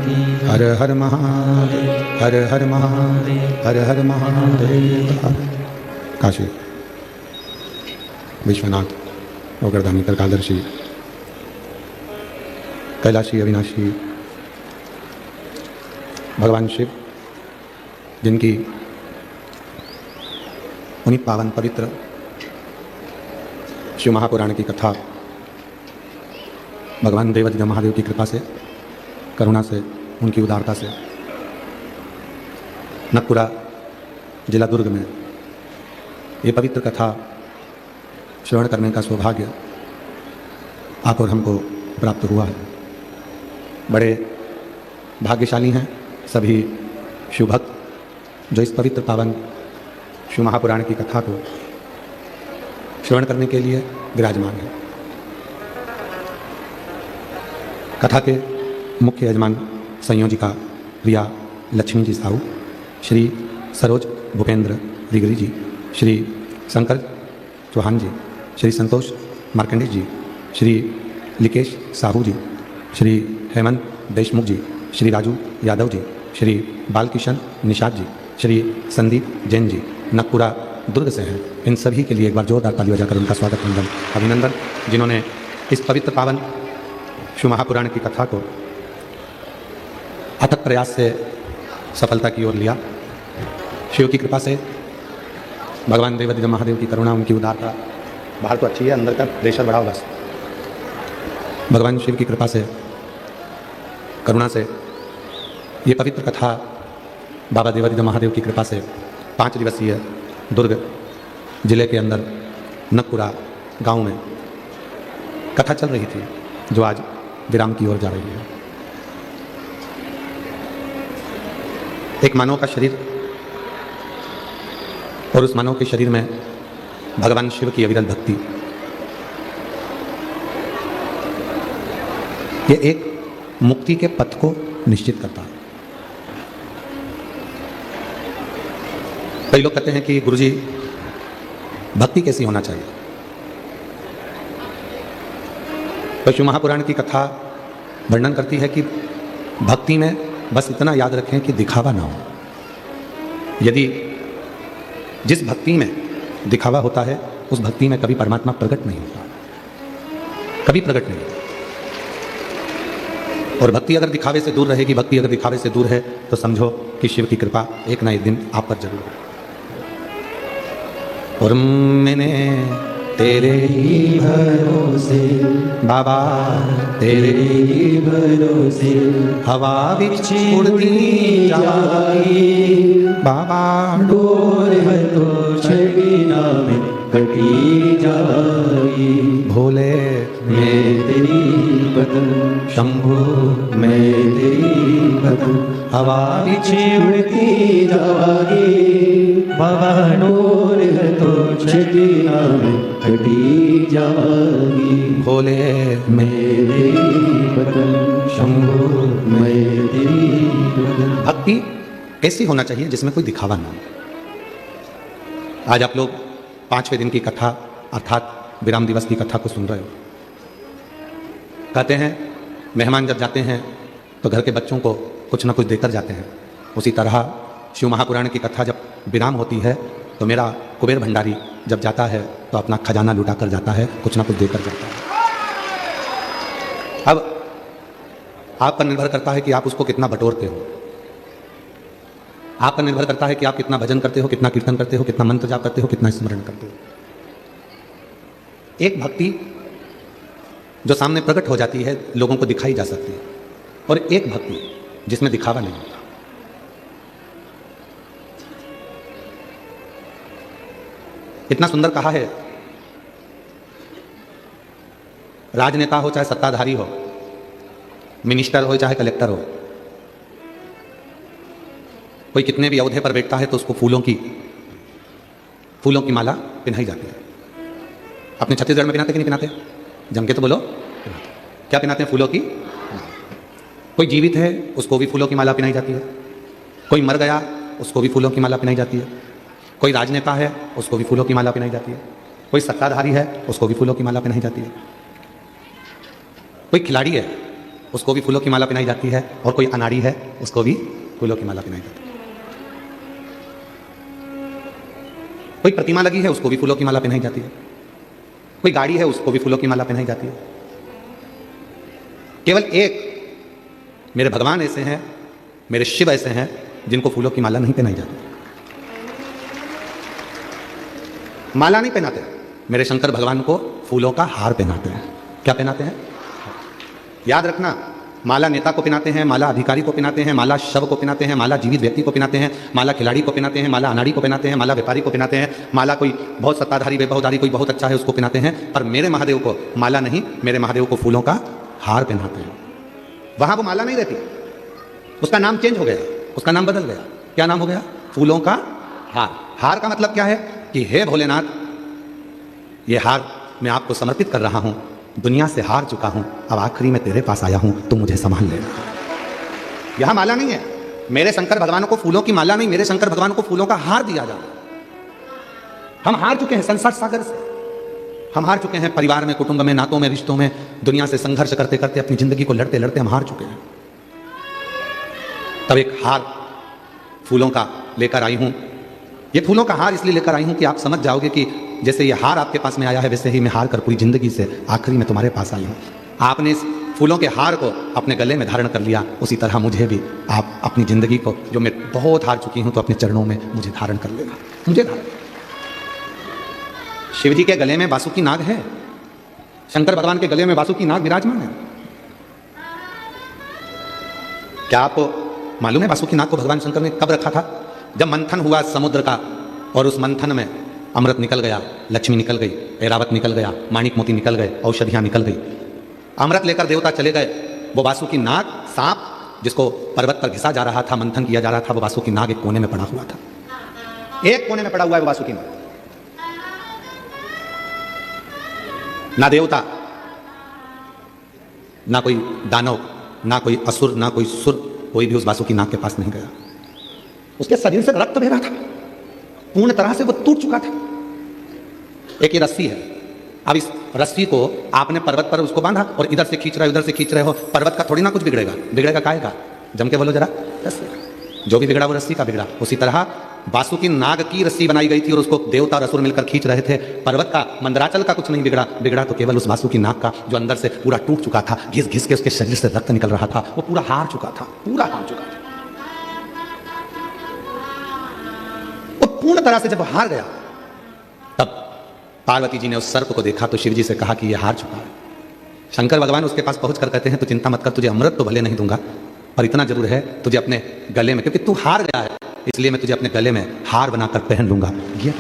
हर हर महादेव, हर हर महादेव, हर हर महादेव। काशी विश्वनाथ ओगरधामी तरकादर्शी कैलाशी अविनाशी भगवान शिव, जिनकी उन्हीं पावन पवित्र शिव महापुराण की कथा भगवान देवाधिदेव महादेव की कृपा से, करुणा से, उनकी उदारता से नकपुरा जिला दुर्ग में ये पवित्र कथा श्रवण करने का सौभाग्य आप और हमको प्राप्त हुआ है। बड़े भाग्यशाली हैं सभी शिव भक्त जो इस पवित्र पावन शिव महापुराण की कथा को श्रवण करने के लिए विराजमान हैं। कथा के मुख्य यजमान संयोजिका प्रिया लक्ष्मी जी साहू, श्री सरोज भूपेंद्र दिगरी जी, श्री शंकर चौहान जी, श्री संतोष मार्कंडेय जी, श्री लिकेश साहू जी, श्री हेमंत देशमुख जी, श्री राजू यादव जी, श्री बालकिशन निषाद जी, श्री संदीप जैन जी नकपुरा दुर्ग से हैं। इन सभी के लिए एक बार जोरदार ताली बजाकर उनका स्वागत वंदन अभिनंदन, जिन्होंने इस पवित्र पावन शिव महापुराण की कथा को अथक प्रयास से सफलता की ओर लिया। शिव की कृपा से, भगवान देवाधिदेव महादेव की करुणा, उनकी उदारता, बाहर तो अच्छी है, अंदर का प्रेशर बढ़ाओ बस। भगवान शिव की कृपा से, करुणा से ये पवित्र कथा बाबा देवाधिदेव महादेव की कृपा से 5 दिवसीय दुर्ग जिले के अंदर नकपुरा गांव में कथा चल रही थी, जो आज विराम की ओर जा रही है। एक मानव का शरीर और उस मानव के शरीर में भगवान शिव की अविरल भक्ति, ये एक मुक्ति के पथ को निश्चित करता है। कई लोग कहते हैं कि गुरुजी भक्ति कैसी होना चाहिए। तो शिव महापुराण की कथा वर्णन करती है कि भक्ति में बस इतना याद रखें कि दिखावा ना हो। यदि जिस भक्ति में दिखावा होता है, उस भक्ति में कभी परमात्मा प्रकट नहीं होता, कभी प्रकट नहीं होता। और भक्ति अगर दिखावे से दूर रहेगी, भक्ति अगर दिखावे से दूर है, तो समझो कि शिव की कृपा एक ना एक दिन आप पर जरूर है। और मैंने तेरे ही भरोसे बाबा, तेरे ही भरोसे हवा बिच उड़ती जाई बाबा, डोर है तो छबिना में कटी जाई। भोले मैं तेरी बदन, शंभो मैं तेरी बदन, हवा बिच उड़ती जाई बाबा, डोर है तो छबिना में कटी जाएगी। भोले मेरे बदन, शंभो मैं तेरी बदन। भक्ति ऐसी होना चाहिए जिसमें कोई दिखावा ना हो। आज आप लोग 5वें दिन की कथा अर्थात विराम दिवस की कथा को सुन रहे हो। कहते हैं मेहमान जब जाते हैं तो घर के बच्चों को कुछ ना कुछ देकर जाते हैं। उसी तरह शिव महापुराण की कथा जब विराम होती है तो मेरा कुबेर भंडारी जब जाता है तो अपना खजाना लुटा कर जाता है, कुछ ना कुछ देकर जाता है। अब आप पर निर्भर करता है कि आप उसको कितना बटोरते हो। आप पर निर्भर करता है कि आप कितना भजन करते हो, कितना कीर्तन करते हो, कितना मंत्र जाप करते हो, कितना स्मरण करते हो। एक भक्ति जो सामने प्रकट हो जाती है, लोगों को दिखाई जा सकती है, और एक भक्ति जिसमें दिखावा नहीं होता। इतना सुंदर कहा है, राजनेता हो चाहे सत्ताधारी हो, मिनिस्टर हो चाहे कलेक्टर हो, कोई कितने भी औहदे पर बैठता है तो उसको फूलों की माला पहनाई जाती है। अपने छत्तीसगढ़ में पहनाते कि नहीं पहनाते? जम के तो बोलो, क्या पहनाते हैं? फूलों की। कोई जीवित है उसको भी फूलों की माला पहनाई जाती है, कोई मर गया उसको भी फूलों की माला पहनाई जाती है, कोई राजनेता है उसको भी फूलों की माला पहनाई जाती है, कोई सत्ताधारी है उसको भी फूलों की माला पहनाई जाती है, कोई खिलाड़ी है उसको भी फूलों की माला पहनाई जाती है, और कोई अनाड़ी है उसको भी फूलों की माला पहनाई जाती है। कोई प्रतिमा लगी है उसको भी फूलों की माला पहनाई जाती है, कोई गाड़ी है उसको भी फूलों की माला पहनाई जाती है। केवल एक मेरे भगवान ऐसे हैं, मेरे शिव ऐसे हैं जिनको फूलों की माला नहीं पहनाई जाती। माला नहीं पहनाते, मेरे शंकर भगवान को फूलों का हार पहनाते हैं। क्या पहनाते हैं? याद रखना, माला नेता को पहनाते हैं, माला अधिकारी को पहनाते हैं, माला शव को पहनाते हैं, माला जीवित व्यक्ति को पहनाते हैं, माला खिलाड़ी को पहनाते हैं, माला अनाड़ी को पहनाते हैं, माला व्यापारी को पहनाते हैं, माला कोई बहुत सत्ताधारी वैभवधारी कोई बहुत अच्छा है उसको पहनाते हैं। पर मेरे महादेव को माला नहीं, मेरे महादेव को फूलों का हार पहनाते हैं। वहां वो माला नहीं रहती, उसका नाम चेंज हो गया, उसका नाम बदल गया। क्या नाम हो गया? फूलों का हार। हार का मतलब क्या है कि हे भोलेनाथ, ये हार मैं आपको समर्पित कर रहा हूं, दुनिया से हार चुका हूं, अब आखिरी में तेरे पास आया हूं, तुम मुझे संभाल लेना। यहां माला नहीं है, मेरे शंकर भगवान को फूलों की माला नहीं, मेरे शंकर भगवान को फूलों का हार दिया जाए। हम हार चुके हैं संसार सागर से, हम हार चुके हैं परिवार में, कुटुंब में, नातों में, रिश्तों में, दुनिया से संघर्ष करते करते अपनी जिंदगी को लड़ते लड़ते हम हार चुके हैं। तब एक हार फूलों का लेकर आई हूं। ये फूलों का हार इसलिए लेकर आई हूं कि आप समझ जाओगे कि जैसे ये हार आपके पास में आया है, वैसे ही मैं हार कर पूरी जिंदगी से आखिरी में तुम्हारे पास आई हूं। आपने इस फूलों के हार को अपने गले में धारण कर लिया, उसी तरह मुझे भी आप अपनी जिंदगी को, जो मैं बहुत हार चुकी हूं, तो अपने चरणों में मुझे धारण कर लेना, मुझे धारण। शिव जी के गले में बासुकी नाग है, शंकर भगवान के गले में बासुकी नाग विराजमान है। क्या आपको मालूम है बासुकी नाग को भगवान शंकर ने कब रखा था? जब मंथन हुआ समुद्र का, और उस मंथन में अमृत निकल गया, लक्ष्मी निकल गई, ऐरावत निकल गया, माणिक मोती निकल गए, औषधियां निकल गई, अमृत लेकर देवता चले गए। वो बासुकी नाग, सांप जिसको पर्वत पर घिसा जा रहा था, मंथन किया जा रहा था, वो बासुकी नाग एक कोने में पड़ा हुआ था, एक कोने में पड़ा हुआ है वो बासुकी नाग। ना देवता, ना कोई दानव, ना कोई असुर, ना कोई सुर, कोई भी उस बासुकी नाग के पास नहीं गया। उसके शरीर से रक्त बह रहा था, पूर्ण तरह से वो टूट चुका था। एक ये रस्सी है, अब इस रस्सी को आपने पर्वत पर उसको बांधा और इधर से खींच रहे हो, उधर से खींच रहे हो, पर्वत का थोड़ी ना कुछ बिगड़ेगा, बिगड़ेगा काहे का? जम के बोलो जरा, रस्सी। जो भी बिगड़ा वो रस्सी का बिगड़ा। उसी तरह बासुकी नाग की रस्सी बनाई गई थी और उसको देवता और असुर मिलकर खींच रहे थे। पर्वत का, मंदराचल का कुछ नहीं बिगड़ा, बिगड़ा तो केवल उस बासुकी नाग का, जो अंदर से पूरा टूट चुका था, घिस घिस के उसके शरीर से रक्त निकल रहा था, वो पूरा हार चुका था, पूरा हार चुका था। वो पूर्ण तरह से जब हार गया, तब पार्वती जी ने उस सर्प को देखा तो शिव जी से कहा कि यह हार चुका है। शंकर भगवान उसके पास पहुंचकर कहते हैं, तो चिंता मत कर, तुझे अमृत तो भले नहीं दूंगा, पर इतना जरूर है तुझे अपने गले में, क्योंकि तू हार गया है इसलिए मैं तुझे अपने गले में हार बनाकर पहन लूंगा। ये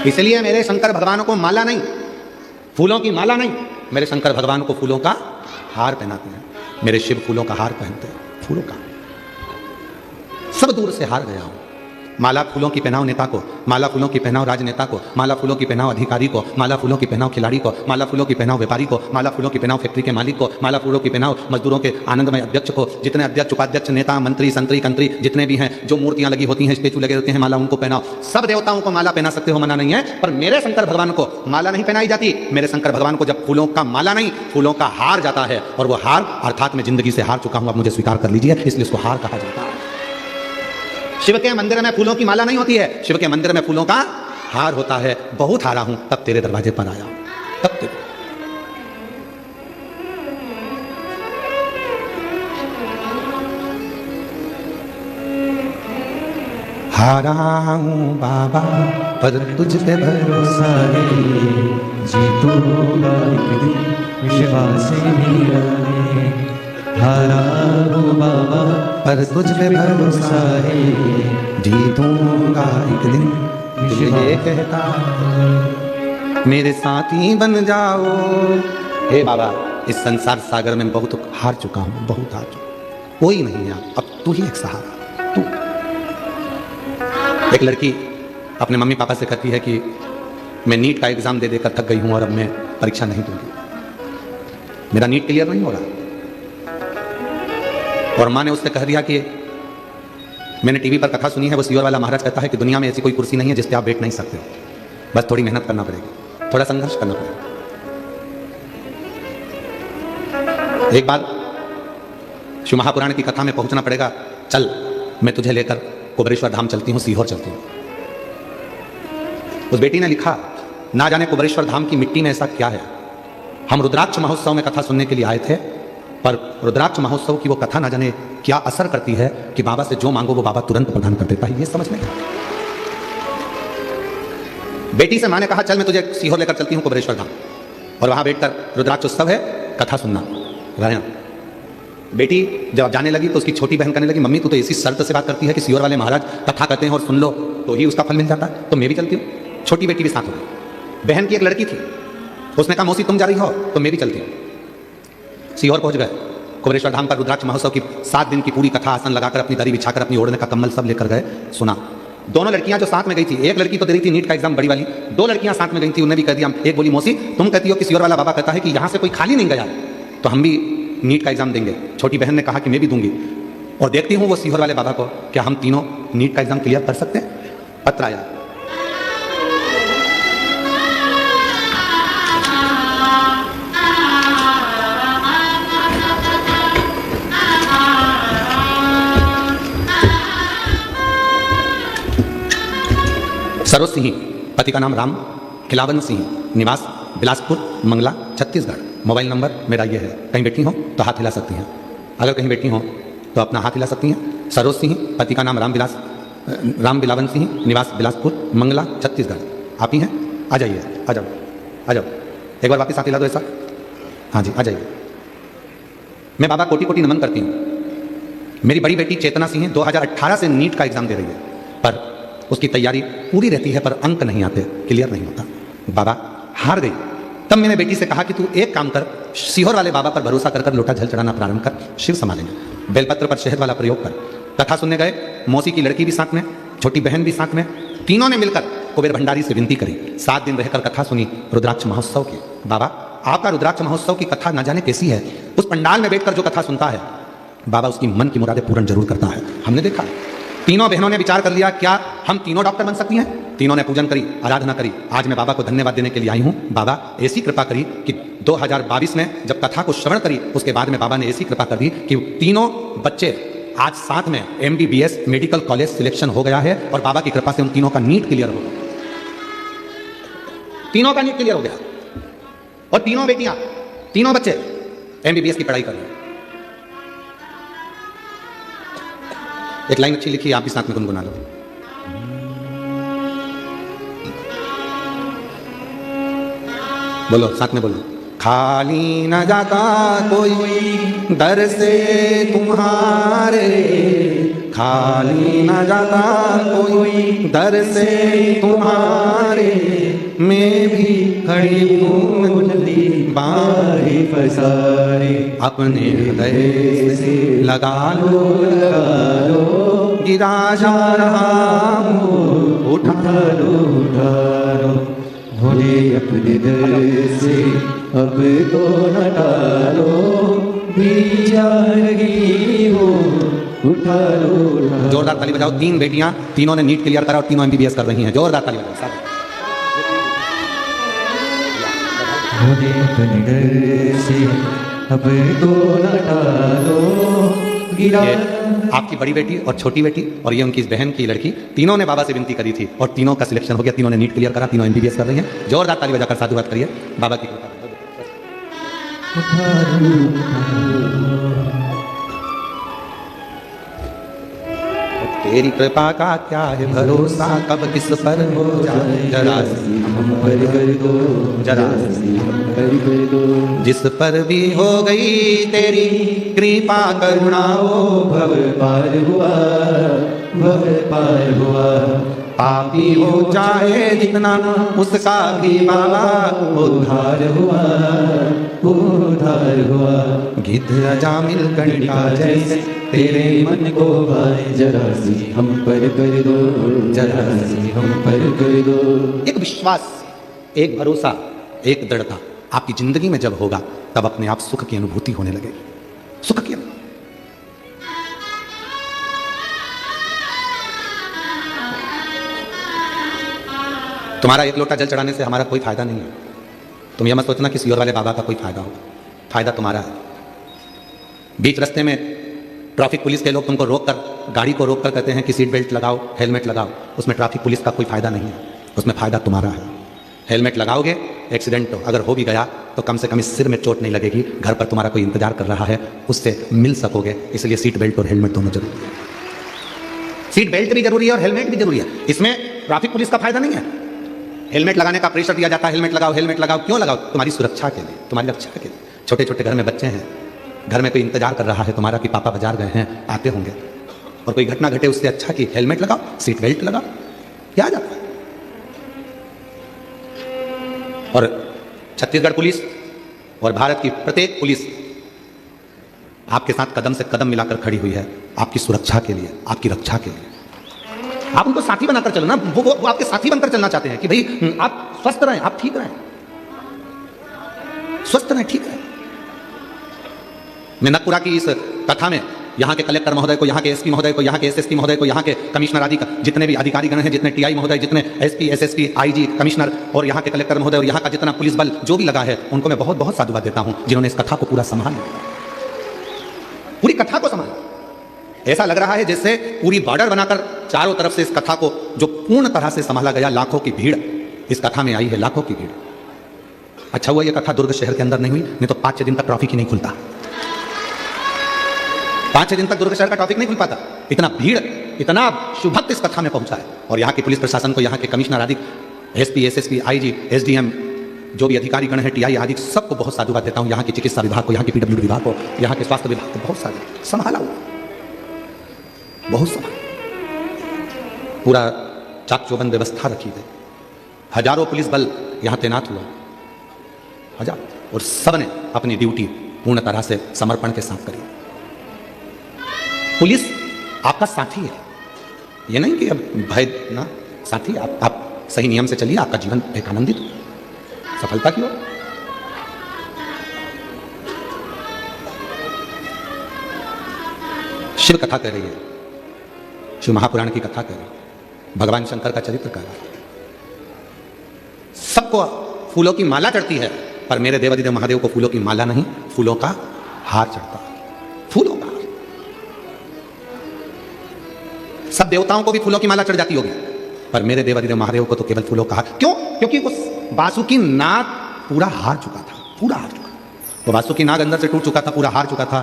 इसलिए मेरे शंकर भगवान को माला नहीं, फूलों की माला नहीं, मेरे शंकर भगवान को फूलों का हार पहनाते हैं। मेरे शिव फूलों का हार पहनते हैं, फूलों का। सब दूर से हार गया हूं। माला फूलों की पहनाओ नेता को, माला फूलों की पहनाओ राजनेता को, माला फूलों की पहनाओ अधिकारी को, माला फूलों की पहनाओ खिलाड़ी को, माला फूलों की पहनाओ व्यापारी को, माला फूलों की पहनाओ फैक्ट्री के मालिक को, माला फूलों की पहनाओ मजदूरों के आनंदमय अध्यक्ष को, जितने अध्यक्ष उपाध्यक्ष नेता मंत्री संतरी कंत्री जितने भी हैं, जो मूर्तियां लगी होती हैं, स्टेचू लगे होते हैं, माला उनको पहनाओ। सब देवताओं को माला पहना सकते हो, मना नहीं है, पर मेरे शंकर भगवान को माला नहीं पहनाई जाती। मेरे शंकर भगवान को जब फूलों का माला नहीं, फूलों का हार जाता है, और वो हार अर्थात मैं जिंदगी से हार चुका हूं, अब मुझे स्वीकार कर लीजिए, इसलिए उसको हार कहा जाता है। शिव के मंदिर में फूलों की माला नहीं होती है, शिव के मंदिर में फूलों का हार होता है। बहुत हारा हूं, तब तेरे दरवाजे पर आया हूं, तब तेरे। हारा हूं बाबा पर तुझ पे भरोसा है, जीतूंगा एक दिन विश्वास मेरा है। हारा हूं बाबा पर तुझ पे भरोसा है, जीतूंगा एक दिन ये कहता है। मेरे साथी बन जाओ। हे बाबा, इस संसार सागर में बहुत हार चुका हूं, बहुत हार चुका, कोई नहीं है अब तू ही एक सहारा, तू। एक लड़की अपने मम्मी पापा से कहती है कि मैं नीट का एग्जाम दे देकर थक गई हूं और अब मैं परीक्षा नहीं दूंगी, मेरा नीट क्लियर नहीं हो रहा। और माँ ने उससे कह दिया कि मैंने टीवी पर कथा सुनी है, वो सीवर वाला महाराज कहता है कि दुनिया में ऐसी कोई कुर्सी नहीं है जिस पे आप बैठ नहीं सकते हो, बस थोड़ी मेहनत करना पड़ेगी, थोड़ा संघर्ष करना पड़ेगा। एक बार शिव महापुराण की कथा में पहुंचना पड़ेगा। चल मैं तुझे लेकर कुबेरेश्वर धाम चलती हूँ, सीहोर चलती हूँ। उस बेटी ने लिखा, ना जाने कुबेरेश्वर धाम की मिट्टी में ऐसा क्या है। हम रुद्राक्ष महोत्सव में कथा सुनने के लिए आए थे, पर रुद्राक्ष महोत्सव की वो कथा ना जाने क्या असर करती है कि बाबा से जो मांगो वो बाबा तुरंत प्रदान कर देता है। ये समझ में बेटी से मां ने कहा, चल मैं तुझे सीहोर लेकर चलती हूँ कुबेरेश्वर धाम, और वहां बैठकर रुद्राक्ष उत्सव है, कथा सुनना रहना। बेटी जब जाने लगी तो उसकी छोटी बहन कहने लगी, मम्मी तू तो इसी शर्त से बात करती है कि सीहोर वाले महाराज कथा करते हैं और सुन लो तो ही उसका फल मिल जाता है, तो मैं भी चलती हूँ। छोटी बेटी भी साथ हो गई। बहन की एक लड़की थी, उसने कहा, मौसी तुम जा रही हो तो मैं भी चलती हूँ। सीहोर पहुंच गए। कुबेरेश्वर धाम पर रुद्राक्ष महोत्सव की 7 दिन की पूरी कथा आसन लगाकर अपनी दरी बिछाकर अपनी ओढ़ने का कम्बल सब लेकर गए, सुना। दोनों लड़कियां जो साथ में गई थी, एक लड़की तो दे रही थी नीट का एग्जाम बड़ी वाली, 2 लड़कियां साथ में गई थी, उन्हें भी कह दिया। एक बोली, मौसी तुम कहती हो कि सीहोर वाला बाबा कहता है कि यहाँ से कोई खाली नहीं गया तो हम भी नीट का एग्जाम देंगे। छोटी बहन ने कहा कि मैं भी दूंगी, और देखती हूँ वो सीहोर वाले बाबा को, क्या हम तीनों नीट का एग्जाम क्लियर कर सकते हैं। पत्र आया, सरोज सिंह, पति का नाम राम खिलावन सिंह, निवास बिलासपुर मंगला छत्तीसगढ़। मोबाइल नंबर मेरा ये है, कहीं बैठी हो तो हाथ हिला सकती हैं, अगर कहीं बैठी हो तो अपना हाथ हिला सकती हैं। सरोज सिंह, पति का नाम राम बिलावन सिंह, निवास बिलासपुर मंगला छत्तीसगढ़। आप ही हैं? आ जाइए, आ जाओ, आ जाओ, एक बार वापस हाथ हिला दो ऐसा। हाँ जी, आ जाइए। मैं बाबा कोटि कोटि नमन करती हूँ। मेरी बड़ी बेटी चेतना सिंह 2018 से नीट का एग्जाम दे रही है, पर उसकी तैयारी पूरी रहती है, पर अंक नहीं आते, क्लियर नहीं होता। बाबा हार गई। तब मैंने बेटी से कहा कि तू एक काम कर, सीहोर वाले बाबा पर भरोसा कर लोटा जल चढ़ाना प्रारंभ कर, शिव संभालेंगे। बेलपत्र पर शहद वाला प्रयोग कर। कथा सुनने गए, मौसी की लड़की भी साथ में, छोटी बहन भी साथ में, तीनों ने मिलकर कुबेर भंडारी से विनती करी। 7 दिन रहकर कथा सुनी रुद्राक्ष महोत्सव की। बाबा आपका रुद्राक्ष महोत्सव की कथा न जाने कैसी है, उस पंडाल में बैठकर जो कथा सुनता है बाबा उसकी मन की मुरादें पूर्ण जरूर करता है। हमने देखा। तीनों बहनों ने विचार कर लिया, क्या हम तीनों डॉक्टर बन सकती हैं? तीनों ने पूजन करी, आराधना करी। आज मैं बाबा को धन्यवाद देने के लिए आई हूँ। बाबा ऐसी कृपा करी कि 2022 में जब कथा को श्रवण करी, उसके बाद में बाबा ने ऐसी कृपा कर दी कि तीनों बच्चे आज साथ में MBBS मेडिकल कॉलेज सिलेक्शन हो गया है, और बाबा की कृपा से उन तीनों का नीट क्लियर हो गया। तीनों का नीट क्लियर हो गया, और तीनों बेटियां, तीनों बच्चे MBBS की पढ़ाई कर रहे हैं। एक लाइन अच्छी लिखी, आप भी साथ में गुनगुना लो। बोलो, साथ में बोलो। खाली न जाता कोई दर से तुम्हारे, खाली न जाता कोई दर से तुम्हारे, मैं भी खड़ी हूँ बारी पसारे, अपने हृदय से लगा लो, गिरा जा रहा हूँ, उठा लो, भोले अपने दर से अब तो हटा लो, जा रही हो, उठा लो। जोरदार ताली बजाओ। 3 बेटियां, तीनों ने नीट क्लियर करा और तीनों MBBS कर रही हैं। जोरदार ताली बजाओ। भोले अपने दर से अब तो हटा लो, आपकी बड़ी बेटी और छोटी बेटी और ये उनकी बहन की लड़की, तीनों ने बाबा से विनती करी थी और तीनों का सिलेक्शन हो गया। तीनों ने नीट क्लियर करा, तीनों MBBS कर रही हैं। जोरदार ताली बजाकर साधुवाद करिए बाबा की कृपा। तेरी कृपा का क्या है भरोसा, कब किस पर हो जाए, जरा हम पर कर दो, जरा हम पर कर दो। जिस पर भी हो गई तेरी कृपा करुणा, हो भव पार हुआ, भव पार हुआ। पापी हो चाहे जितना उसका भी बाबा उद्धार हुआ, उद्धार हुआ। गिद्ध अजामिल कंटा जैसे तेरे मन को भाए, जरा सी हम पर कर दो, जरा सी हम पर कर दो। एक विश्वास, एक भरोसा, एक दृढ़ता आपकी जिंदगी में जब होगा, तब अपने आप सुख की अनुभूति होने लगेगी। सुख की अनुभूति। तुम्हारा एक लोटा जल चढ़ाने से हमारा कोई फायदा नहीं है। तुम यह मत सोचना कि सीहोर वाले बाबा का कोई फायदा होगा। फायदा तुम्हारा है। बीच रास्ते में ट्रैफिक पुलिस के लोग तुमको रोक कर, गाड़ी को रोक कर कहते हैं कि सीट बेल्ट लगाओ, हेलमेट लगाओ। उसमें ट्रैफिक पुलिस का कोई फायदा नहीं है, उसमें फायदा तुम्हारा है। हेलमेट लगाओगे, एक्सीडेंट अगर हो भी गया तो कम से कम इस सिर में चोट नहीं लगेगी, घर पर तुम्हारा कोई इंतजार कर रहा है, उससे मिल सकोगे। इसलिए सीट बेल्ट और हेलमेट दोनों जरूरी है। सीट बेल्ट भी जरूरी है और हेलमेट भी जरूरी है। इसमें ट्रैफिक पुलिस का फायदा नहीं है। हेलमेट लगाने का प्रेशर दिया जाता है, हेलमेट लगाओ, हेलमेट लगाओ। क्यों लगाओ? तुम्हारी सुरक्षा के लिए, तुम्हारी रक्षा के लिए। छोटे छोटे घर में बच्चे हैं, घर में कोई इंतजार कर रहा है तुम्हारा कि पापा बाजार गए हैं, आते होंगे, और कोई घटना घटे, उससे अच्छा कि हेलमेट लगाओ, सीट बेल्ट लगाओ, क्या आ जाता है। और छत्तीसगढ़ पुलिस और भारत की प्रत्येक पुलिस आपके साथ कदम से कदम मिलाकर खड़ी हुई है, आपकी सुरक्षा के लिए, आपकी रक्षा के लिए। आप उनको साथी बनाकर चलो ना, वो आपके साथी बनकर चलना चाहते हैं कि भाई आप स्वस्थ रहें, आप ठीक रहें, स्वस्थ रहें, ठीक रहें। मैं नकपुरा की इस कथा में यहाँ के कलेक्टर महोदय को, यहाँ के एसपी महोदय को, यहाँ के एसएसपी महोदय को, यहाँ के कमिश्नर आदि जितने भी अधिकारीगण हैं, जितने टीआई महोदय, जितने एसपी, एसएसपी, आईजी, कमिश्नर और यहाँ के कलेक्टर महोदय और यहाँ का जितना पुलिस बल जो भी लगा है, उनको मैं बहुत बहुत साधुवाद देता हूँ, जिन्होंने इस कथा को पूरा संभाल लिया, पूरी कथा को संभाला। ऐसा लग रहा है जैसे पूरी बॉर्डर बनाकर चारों तरफ से इस कथा को जो पूर्ण तरह से संभाला गया। लाखों की भीड़ इस कथा में आई है, लाखों की भीड़। अच्छा हुआ ये कथा दुर्ग शहर के अंदर नहीं हुई, नहीं तो 5-6 दिन तक ट्रैफिक ही नहीं खुलता। 5-6 दिन तक दुर्ग शहर का ट्रैफिक नहीं खुल पाता। इतना भीड़, इतना शुभ भक्त इस कथा में पहुंचा है। और यहाँ के पुलिस प्रशासन को, यहाँ के कमिश्नर आदि, एसपी, एसएसपी, आईजी, एसडीएम, जो भी अधिकारीगण है, टीआई आदि, सबको बहुत साधुवाद देता हूँ। यहाँ की चिकित्सा विभाग को, यहाँ की पीडब्ल्यूडी विभाग को, यहाँ के स्वास्थ्य विभाग को बहुत सारे संभाला हुआ, बहुत संभाला। पूरा चाक चौबंद व्यवस्था रखी गई, हजारों पुलिस बल यहाँ तैनात हुआ, हजार, और सबने अपनी ड्यूटी पूर्ण तरह से समर्पण के साथ करी। पुलिस आपका साथी है, ये नहीं कि अब भय ना, साथी। आप सही नियम से चलिए, आपका जीवन एक आनंदित हो, सफलता की ओर। शिव कथा कह रही है, शिव महापुराण की कथा कह रही है, भगवान शंकर का चरित्र कह रहा है। सबको फूलों की माला चढ़ती है, पर मेरे देवादिदेव महादेव को फूलों की माला नहीं, फूलों का हार चढ़ता है, फूलों का। सब देवताओं को भी फूलों की माला चढ़ जाती होगी, पर मेरे देवादिदेव महादेव को तो केवल फूलों का हार। क्यों? क्योंकि उस बासुकी नाग पूरा हार चुका था, पूरा हार चुका। वो बासुकी नाग अंदर से टूट चुका था, पूरा हार चुका था,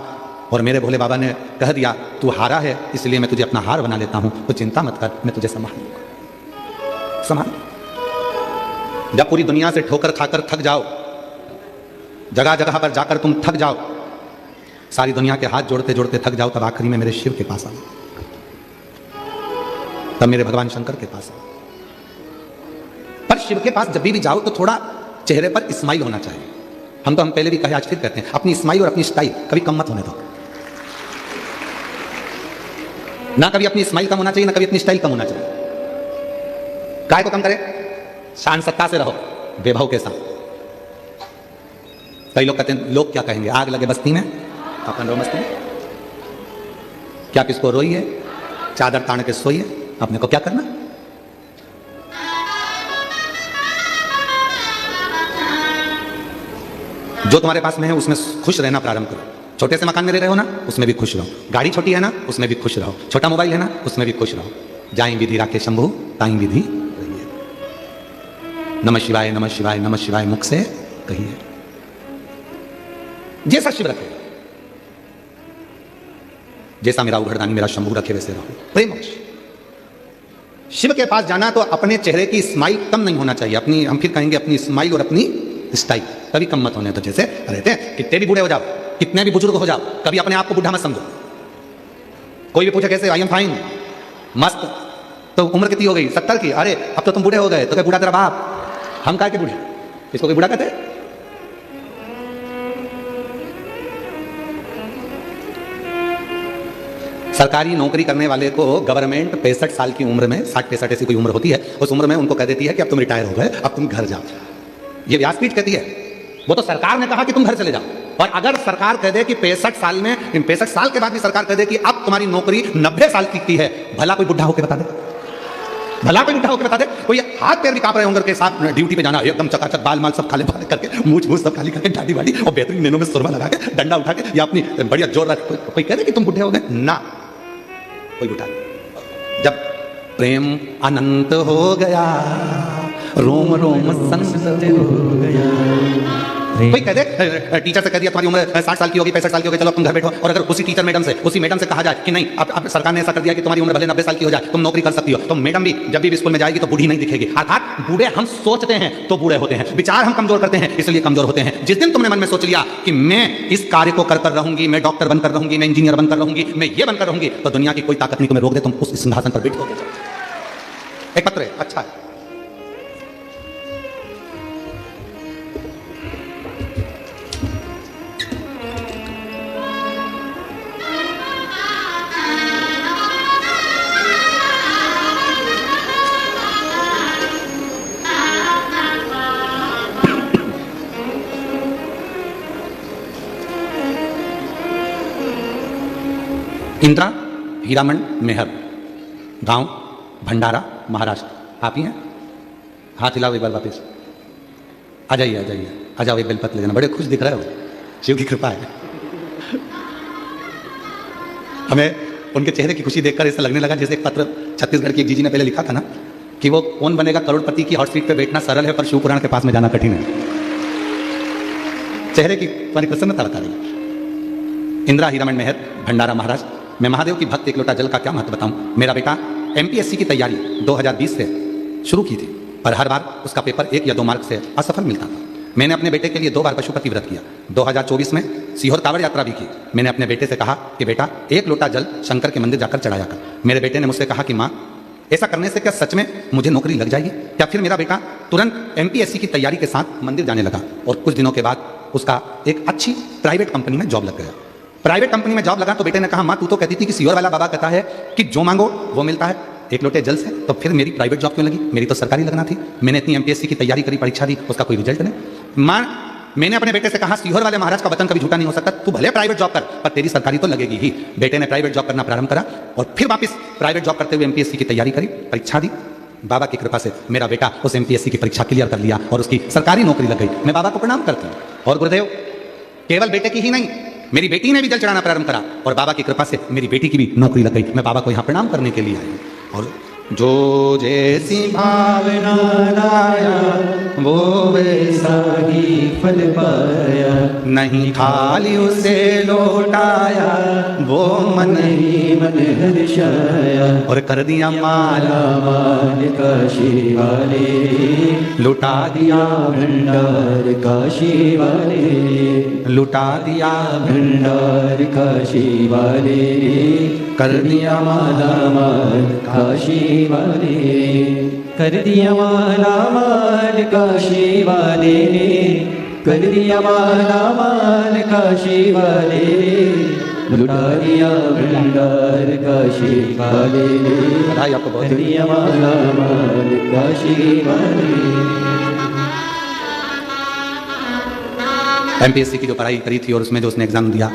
और मेरे भोले बाबा ने कह दिया तू हारा है, इसलिए मैं तुझे अपना हार बना लेता हूं, तो चिंता मत कर, मैं तुझे संभाल लूंगा, संभाल। जब पूरी दुनिया से ठोकर खाकर थक जाओ, जगह जगह पर जाकर तुम थक जाओ, सारी दुनिया के हाथ जोड़ते जोड़ते थक जाओ, तब आखिरी में मेरे शिव के पास आओ, तब मेरे भगवान शंकर के पास आओ। पर शिव के पास जब भी जाओ तो थोड़ा चेहरे पर स्माइल होना चाहिए। हम पहले भी कहे, आज फिर कहते हैं, अपनी स्माइल और अपनी स्टाइल कभी कम मत होने दो। ना कभी अपनी स्माइल कम होना चाहिए, ना कभी अपनी स्टाइल कम होना चाहिए। काय को कम करे? शान सत्ता से रहो, वैभव के साथ। कई लोग कहते हैं लोग क्या कहेंगे, आग लगे बस्ती में, अपन रो मस्ती में, क्या किसको रोइए, चादर तान के सोइए, अपने को क्या करना। जो तुम्हारे पास में है उसमें खुश रहना प्रारंभ करो। छोटे से मकान में रह रहे हो ना, उसमें भी खुश रहो। गाड़ी छोटी है ना, उसमें भी खुश रहो। छोटा मोबाइल है ना, उसमें भी खुश रहो। जाई विधि राखे शंभु, ताई विधि रहिए। नमः शिवाय, नमः शिवाय, नमः शिवाय मुख से कहिए। जैसा शिव रखे, जैसा मेरा उघड़दानी मेरा शंभू रखे, वैसे रहो प्रेम। शिव के पास जाना तो अपने चेहरे की स्माइल कम नहीं होना चाहिए, अपनी, हम फिर कहेंगे अपनी स्माइल और अपनी स्टाइल कभी कम मत होने। तो जैसे रहते हैं, कितने भी बूढ़े हो जाओ, कितने भी बुजुर्ग हो जाओ, कभी अपने आप को बूढ़ा मत समझो। कोई भी पूछे कैसे, आई एम फाइन, मस्त। तो उम्र कितनी हो गई? 70 की। अरे अब तो तुम बूढ़े हो गए। तो क्या बूढ़ा तेरा बाप? हम काय के बूढ़े? इसको कोई बूढ़ा कहते हैं? सरकारी नौकरी करने वाले को गवर्नमेंट 65 साल की उम्र में, 60-65 ऐसी कोई उम्र होती है, उस उम्र में उनको कह देती है कि अब तुम रिटायर हो गए, अब तुम घर जाओ। ये व्यासपीठ कहती है, वो तो सरकार ने कहा कि तुम घर चले जाओ। और अगर सरकार कह दे कि 65 साल में, 65 साल के बाद भी सरकार कह दे कि अब तुम्हारी नौकरी 90 साल की है, भला कोई बुढ़ा होकर बता दे? भला कोई उठा होकर बता दे, कोई हाथ पैर भी कांप रहे होंगे के साथ ड्यूटी पे जाना, एकदम चकाचक बाल माल सब खाले बाले करके, मूछ मूछ सब खाली करके, दाढ़ी वाड़ी और बेहतरीन नैनों में सुरमा लगा के, डंडा उठा के या अपनी बढ़िया जोर रख, कोई कह दे कि तुम बुढ़े हो गए ना, कोई उठा नहीं। जब प्रेम अनंत हो गया, रोम रोम संत हो गया। कोई कह दे, टीचर से कह दिया तुम्हारी उम्र 60 साल की होगी, 65 साल की होगी, चलो तुम घर बैठो, और अगर उसी टीचर मैडम से, उसी मैडम से कहा जाए कि नहीं अब सरकार ने ऐसा कर दिया कि तुम्हारी उम्र भले 90 साल की हो जाए, तुम नौकरी कर सकती हो, तो मैडम भी जब भी स्कूल में जाएगी तो बूढ़ी नहीं दिखेगी। अर्थात बूढ़े हम सोचते हैं तो बूढ़े होते हैं, विचार हम कमजोर करते हैं इसलिए कमजोर होते हैं। जिस दिन तुमने मन में सोच लिया कि मैं इस कार्य को कर रहूंगी, मैं डॉक्टर बनकर रहूंगी, मैं इंजीनियर बनकर रहूंगी, मैं ये बनकर रहूंगी, तो दुनिया की कोई ताकत नहीं तुम्हें रोक दे, तुम उस सिंहासन पर बैठोगे। एक पत्र है, अच्छा है। इंदिरा हीरामन मेहर, गांव भंडारा, महाराष्ट्र। आप ही हैं? हाथ हिलाओ एक बार वापिस। आ जाइए, आ जाइए, आ जाओ, एक बेलपत्र ले जाना। बड़े खुश दिख रहे हो, शिव की कृपा है। हमें उनके चेहरे की खुशी देखकर ऐसा लगने लगा जैसे एक पत्र छत्तीसगढ़ की एक जीजी ने पहले लिखा था ना कि वो कौन बनेगा करोड़पति की हॉट सीट पे बैठना सरल है पर शिव पुराण के पास में जाना कठिन है। चेहरे की तुम्हारी प्रसन्नता बता रही। इंदिरा हीरामन मेहर, भंडारा, महाराष्ट्र। मैं महादेव की भक्त, एक लोटा जल का क्या महत्व बताऊं। मेरा बेटा एमपीएससी की तैयारी 2020 से शुरू की थी, पर हर बार उसका पेपर 1 या 2 मार्क से असफल मिलता था। मैंने अपने बेटे के लिए 2 बार पशुपति व्रत किया। 2024 में सीहोर कांवड़ यात्रा भी की। मैंने अपने बेटे से कहा कि बेटा 1 लोटा जल शंकर के मंदिर जाकर चढ़ाया कर। मेरे बेटे ने मुझसे कहा कि माँ, ऐसा करने से क्या सच में मुझे नौकरी लग जाएगी? क्या? फिर मेरा बेटा तुरंत एमपीएससी की तैयारी के साथ मंदिर जाने लगा और कुछ दिनों के बाद उसका एक अच्छी प्राइवेट कंपनी में जॉब लग गया। प्राइवेट कंपनी में जॉब लगा तो बेटे ने कहा, माँ तू तो कहती थी कि सीहोर वाला बाबा कहता है कि जो मांगो वो मिलता है 1 लोटे जल से, तो फिर मेरी प्राइवेट जॉब क्यों लगी? मेरी तो सरकारी लगना थी। मैंने इतनी एमपीएससी की तैयारी करी, परीक्षा दी, उसका कोई रिजल्ट नहीं। माँ, मैंने अपने बेटे से कहा, सीहोर वाले महाराज का वचन कभी झूठा नहीं हो सकता, तू भले प्राइवेट जॉब कर पर तेरी सरकारी तो लगेगी ही। बेटे ने प्राइवेट जॉब करना प्रारंभ करा और फिर वापस प्राइवेट जॉब करते हुए एमपीएससी की तैयारी करी, परीक्षा दी। बाबा की कृपा से मेरा बेटा उस एमपीएससी की परीक्षा क्लियर कर लिया और उसकी सरकारी नौकरी लग गई। मैं बाबा को प्रणाम करती हूँ। और गुरुदेव, केवल बेटे की ही नहीं, मेरी बेटी ने भी जल चढ़ाना प्रारंभ करा और बाबा की कृपा से मेरी बेटी की भी नौकरी लग गई। मैं बाबा को यहाँ प्रणाम करने के लिए आई हूँ। और जो जैसी भावना लाया वो वैसा ही फल पाया, नहीं खाली उसे लौटाया वो मन ही मन हर्षाया। और कर दिया माला माल काशी वाले, लुटा दिया भंडार काशी वाले, लुटा दिया भंडार काशी वाले, कर दिया माला माल काशी वाले, कर दिया माला माल काशी वाले, कर दिया माला माल काशी वाले, लुटा दिया भंडार काशी वाले, कर दिया माला माल काशी वाले। एमपीएससी की जो पढ़ाई करी थी और उसमें जो उसने एग्जाम दिया,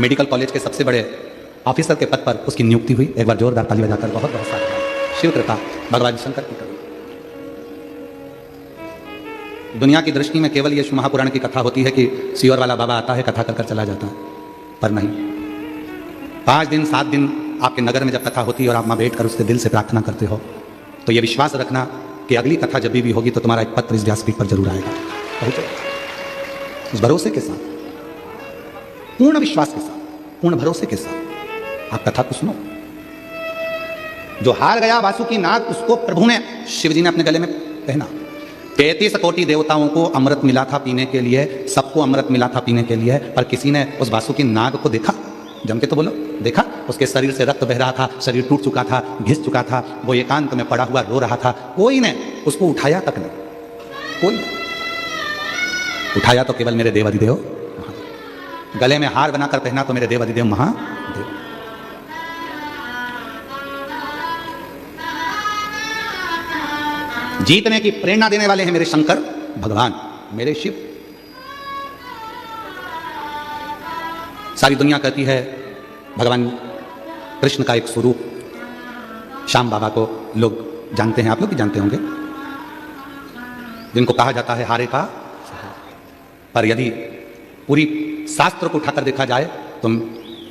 मेडिकल कॉलेज के सबसे बड़े ऑफिसर के पद पर उसकी नियुक्ति हुई। एक बार जोरदार ताली बजाकर बहुत बहुत सारा शिव कृपा भगवान शंकर की करुणा। दुनिया की दृष्टि में केवल ये महापुराण की कथा होती है कि सीहोर वाला बाबा आता है, कथा कर चला जाता है, पर नहीं। 5 दिन 7 दिन आपके नगर में जब कथा होती है और आप वहाँ बैठ कर उससे दिल से प्रार्थना करते हो, तो ये विश्वास रखना कि अगली कथा जब भी होगी तो तुम्हारा एक पत्र इस व्यासपीठ पर जरूर आएगा। उस भरोसे के साथ, पूर्ण विश्वास के साथ, पूर्ण भरोसे के साथ आप कथा को सुनो। जो हार गया वासुकी नाग, उसको प्रभु ने, शिव जी ने अपने गले में पहना। 33 कोटि देवताओं को अमृत मिला था पीने के लिए, सबको अमृत मिला था पीने के लिए, पर किसी ने उस वासुकी नाग को देखा? जम के तो बोलो, देखा? उसके शरीर से रक्त बह रहा था, शरीर टूट चुका था, घिस चुका था, वो एकांत में पड़ा हुआ रो रहा था। कोई ने उसको उठाया तक नहीं, कोई नहीं उठाया। तो केवल मेरे देव अधिदेव महादेव। गले में हार बनाकर पहना तो मेरे देव अधिदेव महादेव। जीतने की प्रेरणा देने वाले हैं मेरे शंकर भगवान, मेरे शिव। सारी दुनिया कहती है भगवान कृष्ण का एक स्वरूप श्याम बाबा को लोग जानते हैं आप लोग भी जानते होंगे, जिनको कहा जाता है हारे का। पर यदि पूरी शास्त्र को उठाकर देखा जाए तो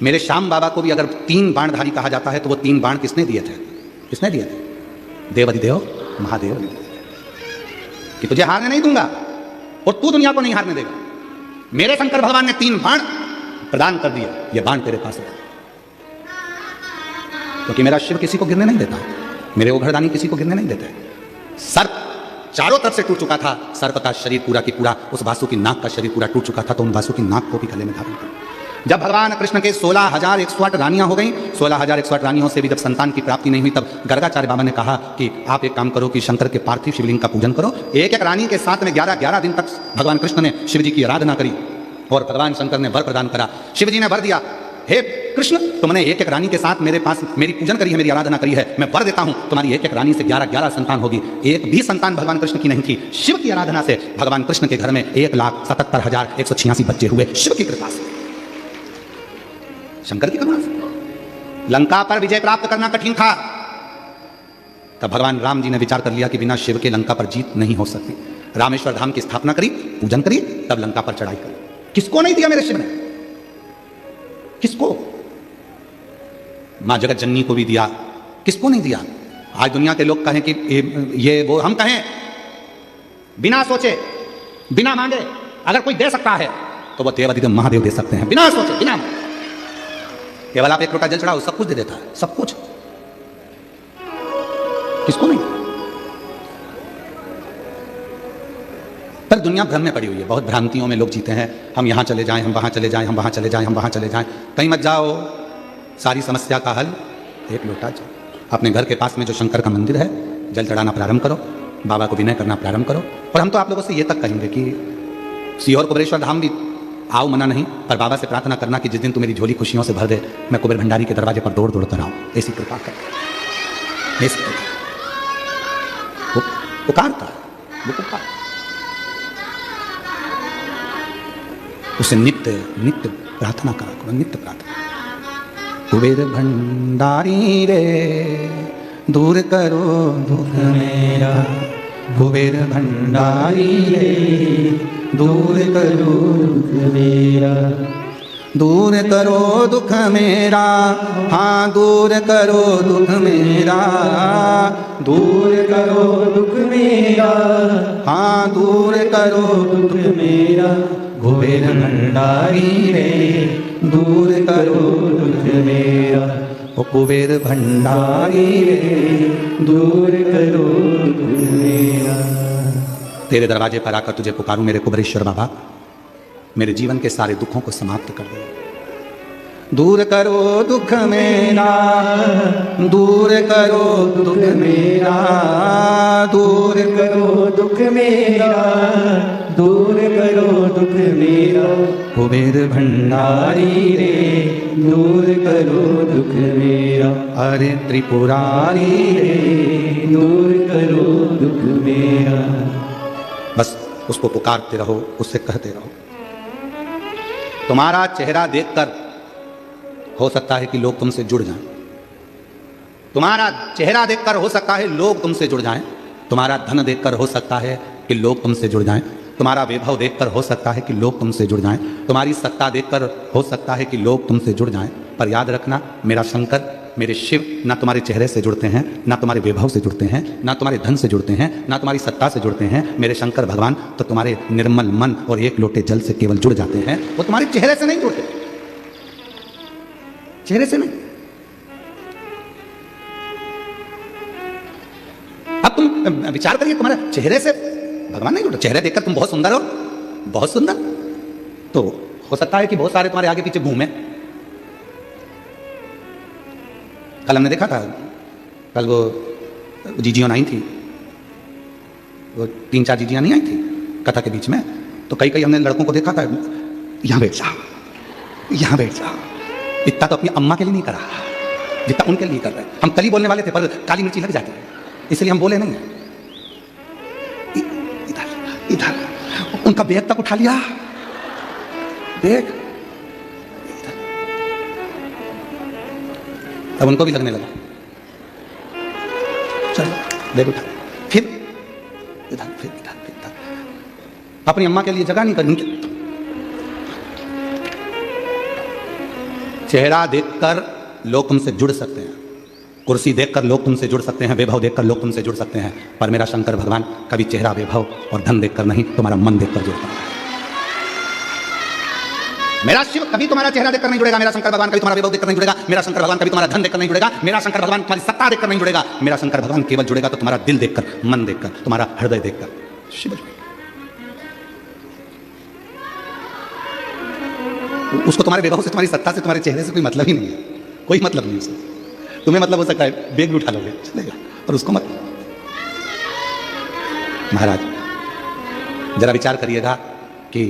मेरे श्याम बाबा को भी अगर 3 बाणधारी कहा जाता है तो वो 3 बाण किसने दिए थे? किसने दिए थे? देवाधिदेव महादेव ने कि तुझे हारने नहीं दूंगा और तू दुनिया को नहीं हारने देगा। मेरे शंकर भगवान ने 3 बाण प्रदान कर दिए, ये बाण तेरे पास है, क्योंकि मेरा शिव किसी को गिरने नहीं देता, मेरे ओघरदानी किसी को गिरने नहीं देते। सर्प चारों तरफ से टूट चुका था, सर्प का शरीर पूरा की पूरा, उस वासु की नाक का शरीर पूरा टूट चुका था, तो उन वासु की नाक को भी गले में धारण कर। जब भगवान कृष्ण के 16,108 रानियां हो गई, 16,108 रानियों से भी जब संतान की प्राप्ति नहीं हुई, तब गर्गाचार्य बाबा ने कहा कि आप एक काम करो कि शंकर के पार्थिव शिवलिंग का पूजन करो। एक एक रानी के साथ में 11-11 दिन तक भगवान कृष्ण ने शिव जी की आराधना करी और भगवान शंकर ने वर प्रदान करा। शिव जी ने वर दिया, हे कृष्ण तुमने एक एक रानी के साथ मेरे पास मेरी पूजन करी है, मेरी आराधना करी है, मैं वर देता हूं तुम्हारी एक एक रानी से 11-11 संतान होगी। एक भी संतान भगवान कृष्ण की नहीं थी। शिव की आराधना से भगवान कृष्ण के घर में 1,77,186 बच्चे हुए, शिव की कृपा से, शंकर की करुणा से। लंका पर विजय प्राप्त करना कठिन था, तब भगवान राम जी ने विचार कर लिया कि बिना शिव के लंका पर जीत नहीं हो सकती। रामेश्वर धाम की स्थापना करी, पूजन करी, तब लंका पर चढ़ाई करी। किसको नहीं दिया मेरे शिव ने? किसको? मां जगत जननी को भी दिया, किसको नहीं दिया? आज दुनिया के लोग कहें कि ये वो, हम कहें बिना सोचे बिना मांगे अगर कोई दे सकता है तो वो देवाधिदेव महादेव दे सकते हैं, बिना सोचे बिना मांगे। केवल आप एक लोटा जल चढ़ाओ, सब कुछ दे देता है, सब कुछ। किसको नहीं? पर दुनिया भ्रम में पड़ी हुई है, बहुत भ्रांतियों में लोग जीते हैं। हम यहां चले जाएं, हम वहां चले जाएं, हम वहां चले जाएं, हम वहां चले जाएं। कहीं मत जाओ, सारी समस्या का हल एक लोटा जल। अपने घर के पास में जो शंकर का मंदिर है, जल चढ़ाना प्रारंभ करो, बाबा को विनय करना प्रारंभ करो। और हम तो आप लोगों से ये तक कहेंगे कि सीहोर कुबेरेश्वर धाम भी आओ, मना नहीं, पर बाबा से प्रार्थना करना कि जिस दिन तू मेरी झोली खुशियों से भर दे, मैं कुबेर भंडारी के दरवाजे पर दौड़ दौड़ कर आऊं, ऐसी कृपा कर। वो पुकारता है, वो पुकार, उसे नित्य नित्य प्रार्थना करा, नित्य प्रार्थना। कुबेर भंडारी रे दूर करो दुख मेरा, कुबेर भंडारी रे दूर करो दुख मेरा, दूर करो दुख मेरा, हाँ दूर करो दुख मेरा, दूर करो दुख मेरा, हाँ दूर करो दुख मेरा, कुबेर भंडारी रे दूर करो दुख मेरा, ओ कुबेर भंडारी रे दूर करो दुख मेरा। तेरे दरवाजे पर आकर तुझे पुकारूं मेरे कुबेरेश्वर बाबा, मेरे जीवन के सारे दुखों को समाप्त कर दे। दूर करो दुख मेरा, दूर करो दुख मेरा, दूर करो दुख मेरा, दूर करो दुख मेरा, कुबेर भंडारी रे दूर करो दुख मेरा, अरे त्रिपुरारी रे दूर करो दुख मेरा। बस उसको पुकारते रहो, उससे कहते रहो। तुम्हारा चेहरा देखकर हो सकता है कि लोग तुमसे जुड़ जाएं, तुम्हारा चेहरा देखकर हो सकता है लोग तुमसे जुड़ जाएं, तुम्हारा धन देखकर हो सकता है कि लोग तुमसे जुड़ जाएं, तुम्हारा वैभव देखकर हो सकता है कि लोग तुमसे जुड़ जाएं, तुम्हारी सत्ता देखकर हो सकता है कि लोग तुमसे जुड़ जाएं। पर याद रखना, मेरा शंकर, मेरे शिव ना तुम्हारे चेहरे से जुड़ते हैं, ना तुम्हारे वैभव से जुड़ते हैं, ना तुम्हारे धन से जुड़ते हैं, ना तुम्हारी सत्ता से जुड़ते हैं। मेरे शंकर भगवान तो तुम्हारे निर्मल मन और एक लोटे जल से केवल जुड़ जाते हैं, वो तुम्हारे चेहरे से नहीं जुड़ते, चेहरे से नहीं। अब तुम विचार करिए, तुम्हारे चेहरे से भगवान नहीं जुड़ते। चेहरे देखकर तुम बहुत सुंदर हो, बहुत सुंदर, तो हो सकता है कि बहुत सारे तुम्हारे आगे पीछे घूमे। कल हमने देखा था, कल वो जीजियां आई थी, वो 3-4 जीजियां नहीं आई थी कथा के बीच में, तो कई हमने लड़कों को देखा था, यहाँ बैठ जाओ, यहाँ बैठ जाओ। इतना तो अपनी अम्मा के लिए नहीं करा जितना उनके लिए कर रहे हैं। हम कल ही बोलने वाले थे, पर काली मिर्ची लग जाती है, इसलिए हम बोले नहीं। इधर इधर उनका बैग तक उठा लिया, बैग, अब उनको भी लगने लगा। चलो देख उठा, फिर इधर, फिर इधर, फिर इधर। अपनी अम्मा के लिए जगह नहीं करनी। चेहरा देखकर लोग तुमसे जुड़ सकते हैं, कुर्सी देखकर लोग तुमसे जुड़ सकते हैं, वैभव देखकर लोग तुमसे जुड़ सकते हैं, पर मेरा शंकर भगवान कभी चेहरा, वैभव और धन देखकर नहीं, तुम्हारा मन देखकर जुड़ता है। मेरा शिव कभी तुम्हारा चेहरा देखकर नहीं जुड़ेगा, मेरा शंकर भगवान कभी तुम्हारा वैभव देखकर नहीं जुड़ेगा, मेरा शंकर भगवान कभी तुम्हारा धन देखकर नहीं जुड़ेगा, मेरा शंकर भगवान तुम्हारी सत्ता देखकर नहीं जुड़ेगा, मेरा शंकर भगवान केवल जुड़ेगा तो तुम्हारा दिल देखकर, मन देखकर, तुम्हारा हृदय देखकर शिव जुड़ेगा। उसको तुम्हारे वैभव से, तुम्हारी सत्ता से, तुम्हारे चेहरे से कोई मतलब ही नहीं है, कोई मतलब नहीं उसको। तुम्हें मतलब हो सकता है बैग भी उठा लोगे चलेगा, और उसको मत। महाराज जरा विचार करिएगा कि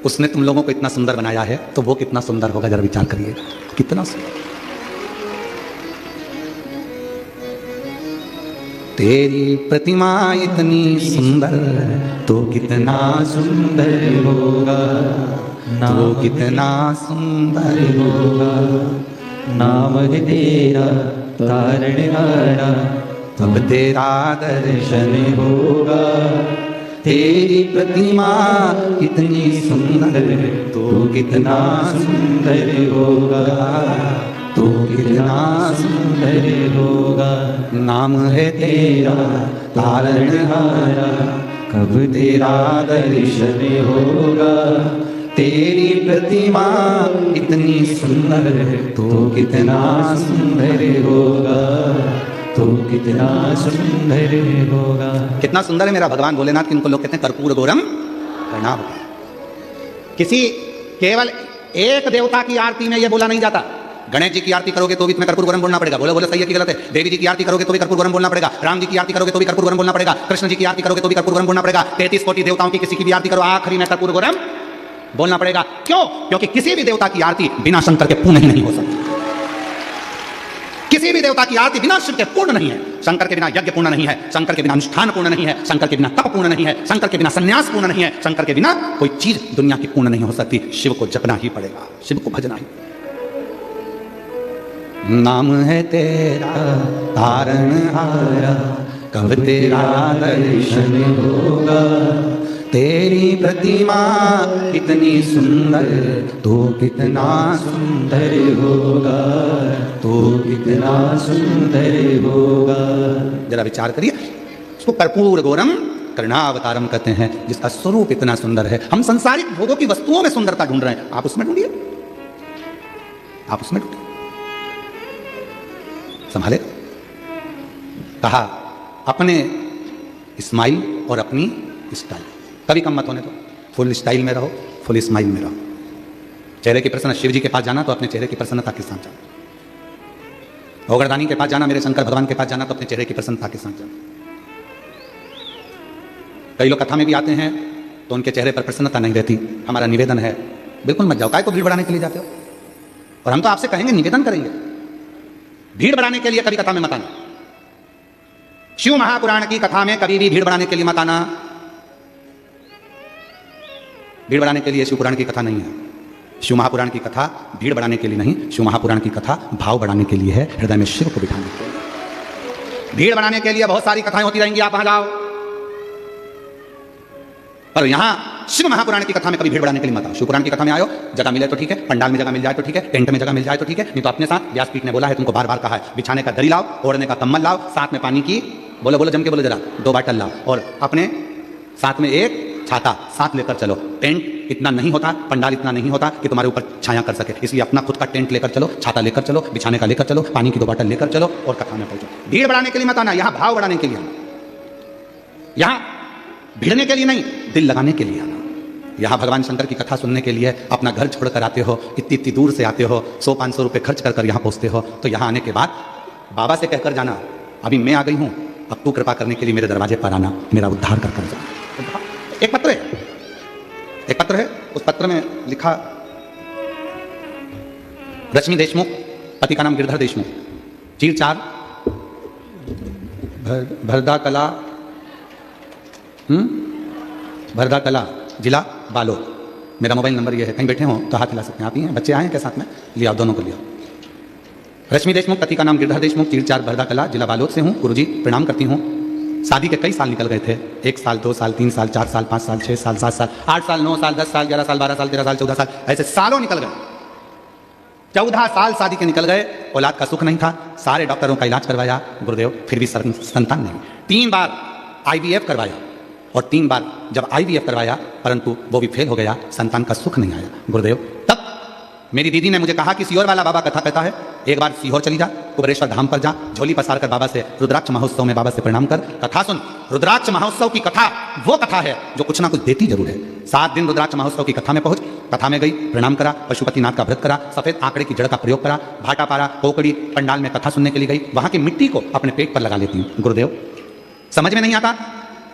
उसने तुम लोगों को इतना सुंदर बनाया है तो वो कितना सुंदर होगा, जरा विचार करिएगा कितना सुंदर। तेरी प्रतिमा इतनी सुंदर तो कितना सुंदर होगा, तो कितना सुंदर होगा। नाम है तेरा तारण हारा, तब तेरा दर्शन होगा। तेरी प्रतिमा इतनी सुंदर तो कितना सुंदर होगा, तो कितना सुंदर होगा। नाम है तेरा तारणहारा, कब तेरा दर्शन होगा। तेरी प्रतिमा इतनी सुंदर तो कितना सुंदर होगा, तो कितना सुंदर होगा। कितना सुंदर है मेरा भगवान भोलेनाथ, किनको लोग कहते हैं कर्पूर गौरम करनाभ। किसी केवल एक देवता की आरती में यह बोला नहीं जाता। गणेश जी की आरती करोगे तो भी तुम्हें कर्पूर गौरम बोलना पड़ेगा, बोले बोले सही है कि गलत है। देवी जी की आरती करोगे तो भी कर्पूर गौरम बोलना पड़ेगा, राम जी की आरती करोगे तो भी कर्पूर गौरम बोलना पड़ेगा, कृष्ण जी की आरती करोगे तो भी कर्पूर गौरम बोलना पड़ेगा। 33 कोटि देवताओं की किसी की भी आरती करो, आखिरी में कर्पूर गौरम बोलना पड़ेगा। क्यों? क्योंकि किसी भी देवता की आरती बिना शंकर के पूर्ण ही नहीं हो सकती। किसी भी देवता की आरती बिना शिव के पूर्ण नहीं है। शंकर के बिना यज्ञ पूर्ण नहीं है, शंकर के बिना अनुष्ठान पूर्ण नहीं है, शंकर के बिना तप पूर्ण नहीं है, शंकर के बिना संन्यास पूर्ण नहीं है, शंकर के बिना कोई चीज दुनिया की पूर्ण नहीं हो सकती। शिव को जपना ही पड़ेगा, शिव को भजना ही। नाम है तेरा तारणहारा, कब तेरा दर्शन होगा। तेरी प्रतिमा इतनी सुंदर तो कितना सुंदर होगा, तो कितना सुंदर होगा। जरा विचार करिए, उसको कर्पूर गौरम करणावतारम कहते हैं, जिसका स्वरूप इतना सुंदर है। हम संसारिक भोगों की वस्तुओं में सुंदरता ढूंढ रहे हैं, आप उसमें ढूंढिए, आप उसमें ढूंढिए। संभाले कहा अपने स्माइल और अपनी स्टाइल कभी कम मत होने दो। फुल स्टाइल में रहो, फुल स्माइल में रहो। चेहरे की प्रसन्नता, शिव जी के पास जाना तो अपने चेहरे की प्रसन्नता के साथ जाना। ओगरदानी के पास जाना, मेरे शंकर भगवान के पास जाना तो अपने चेहरे की प्रसन्नता के साथ जाना। कई लोग कथा में भी आते हैं तो उनके चेहरे पर प्रसन्नता नहीं रहती। हमारा निवेदन है बिल्कुल मत जाओ, काय को भीड़ बढ़ाने के लिए जाते हो। और हम तो आपसे कहेंगे, निवेदन करेंगे, भीड़ बढ़ाने के लिए कभी कथा में मत आना। शिव महापुराण की कथा में कभी भी भीड़ बढ़ाने के लिए मत आना। भीड़ बढ़ाने के लिए शिव पुराण की कथा नहीं है। शिव महापुराण की कथा भीड़ बढ़ाने के लिए नहीं, शिव महापुराण की कथा भाव बढ़ाने के लिए है, हृदय में शिव को बिठाने के लिए। भीड़ बढ़ाने के लिए बहुत सारी कथाएं होती रहेंगी, आप वहां जाओ, पर यहां शिव महापुराण की कथा में कभी भीड़ बढ़ाने के लिए मत आओ। शिव पुराण की कथा में आयो, जगह मिले तो ठीक है, पंडाल में जगह मिल जाए तो ठीक है, टेंट में जगह मिल जाए तो ठीक है, नहीं तो अपने साथ व्यासपीठ ने बोला है, तुमको बार बार कहा है, बिछाने का दरी लाओ, ओढ़ने का कम्बल लाओ, साथ में पानी की बोलो बोलो जम के बोलो जरा 2 बाटल लाओ, और अपने साथ में एक छाता साथ लेकर चलो। टेंट इतना नहीं होता, पंडाल इतना नहीं होता कि तुम्हारे ऊपर छाया कर सके, इसलिए अपना खुद का टेंट लेकर चलो, छाता लेकर चलो, बिछाने का लेकर चलो, पानी की 2 बाटल लेकर चलो और कथा में पहुंचो। भीड़ बढ़ाने के लिए मत आना, यहां भाव बढ़ाने के लिए आना, यहां भिड़ने के लिए नहीं, दिल लगाने के लिए आना। यहां भगवान शंकर की कथा सुनने के लिए अपना घर छोड़कर आते हो, इतनी इतनी दूर से आते हो, 100-500 रुपए खर्च कर यहां पहुंचते हो, तो यहां आने के बाद बाबा से कहकर जाना, अभी मैं आ गई हूं, अब तू कृपा करने के लिए मेरे दरवाजे पर आना, मेरा उद्धार कर जा। एक पत्र है, एक पत्र है, उस पत्र में लिखा, रश्मि देशमुख, पति का नाम गिरधर देशमुख, चीर-4 भरदा कला, भरदा कला, जिला बालोद। मेरा मोबाइल नंबर ये है, कहीं बैठे हो तो हाथ हिला सकते हैं। आप ही हैं, बच्चे आए हैं क्या साथ में? लिया, दोनों को लिया। रश्मि देशमुख, पति का नाम गिरधर देशमुख, चीर-4 भरदा कला, जिला बालोद से हूँ। गुरुजी प्रणाम करती हूँ। शादी के कई साल निकल गए थे, 1 साल 2 साल 3 साल 4 साल 5 साल 6 साल 7 साल 8 साल 9 साल 10 साल 11 साल 12 साल 13 साल 14 साल, ऐसे सालों निकल गए। 14 साल शादी के निकल गए, औलाद का सुख नहीं था, सारे डॉक्टरों का इलाज करवाया गुरुदेव, फिर भी संतान नहीं। 3 बार IVF करवाया और 3 बार जब IVF करवाया परंतु वो भी फेल हो गया, संतान का सुख नहीं आया गुरुदेव। तब मेरी दीदी ने मुझे कहा कि सीहोर वाला बाबा कथा कहता है, एक बार सीहोर चली जा, कुबरेश्वर धाम पर जा, झोली पसार कर बाबा से रुद्राक्ष महोत्सव में बाबा से प्रणाम कर, कथा सुन। रुद्राक्ष महोत्सव की कथा वो कथा है जो कुछ ना कुछ देती जरूर है। 7 दिन रुद्राक्ष महोत्सव की कथा में पहुंच, कथा में गई, प्रणाम करा, पशुपतिनाथ का व्रत करा, सफेद आंकड़े की जड़ का प्रयोग करा, भाटा पारा कोकड़ी पंडाल में कथा सुनने के लिए गई, वहां की मिट्टी को अपने पेट पर लगा लेती हूँ गुरुदेव। समझ में नहीं आता,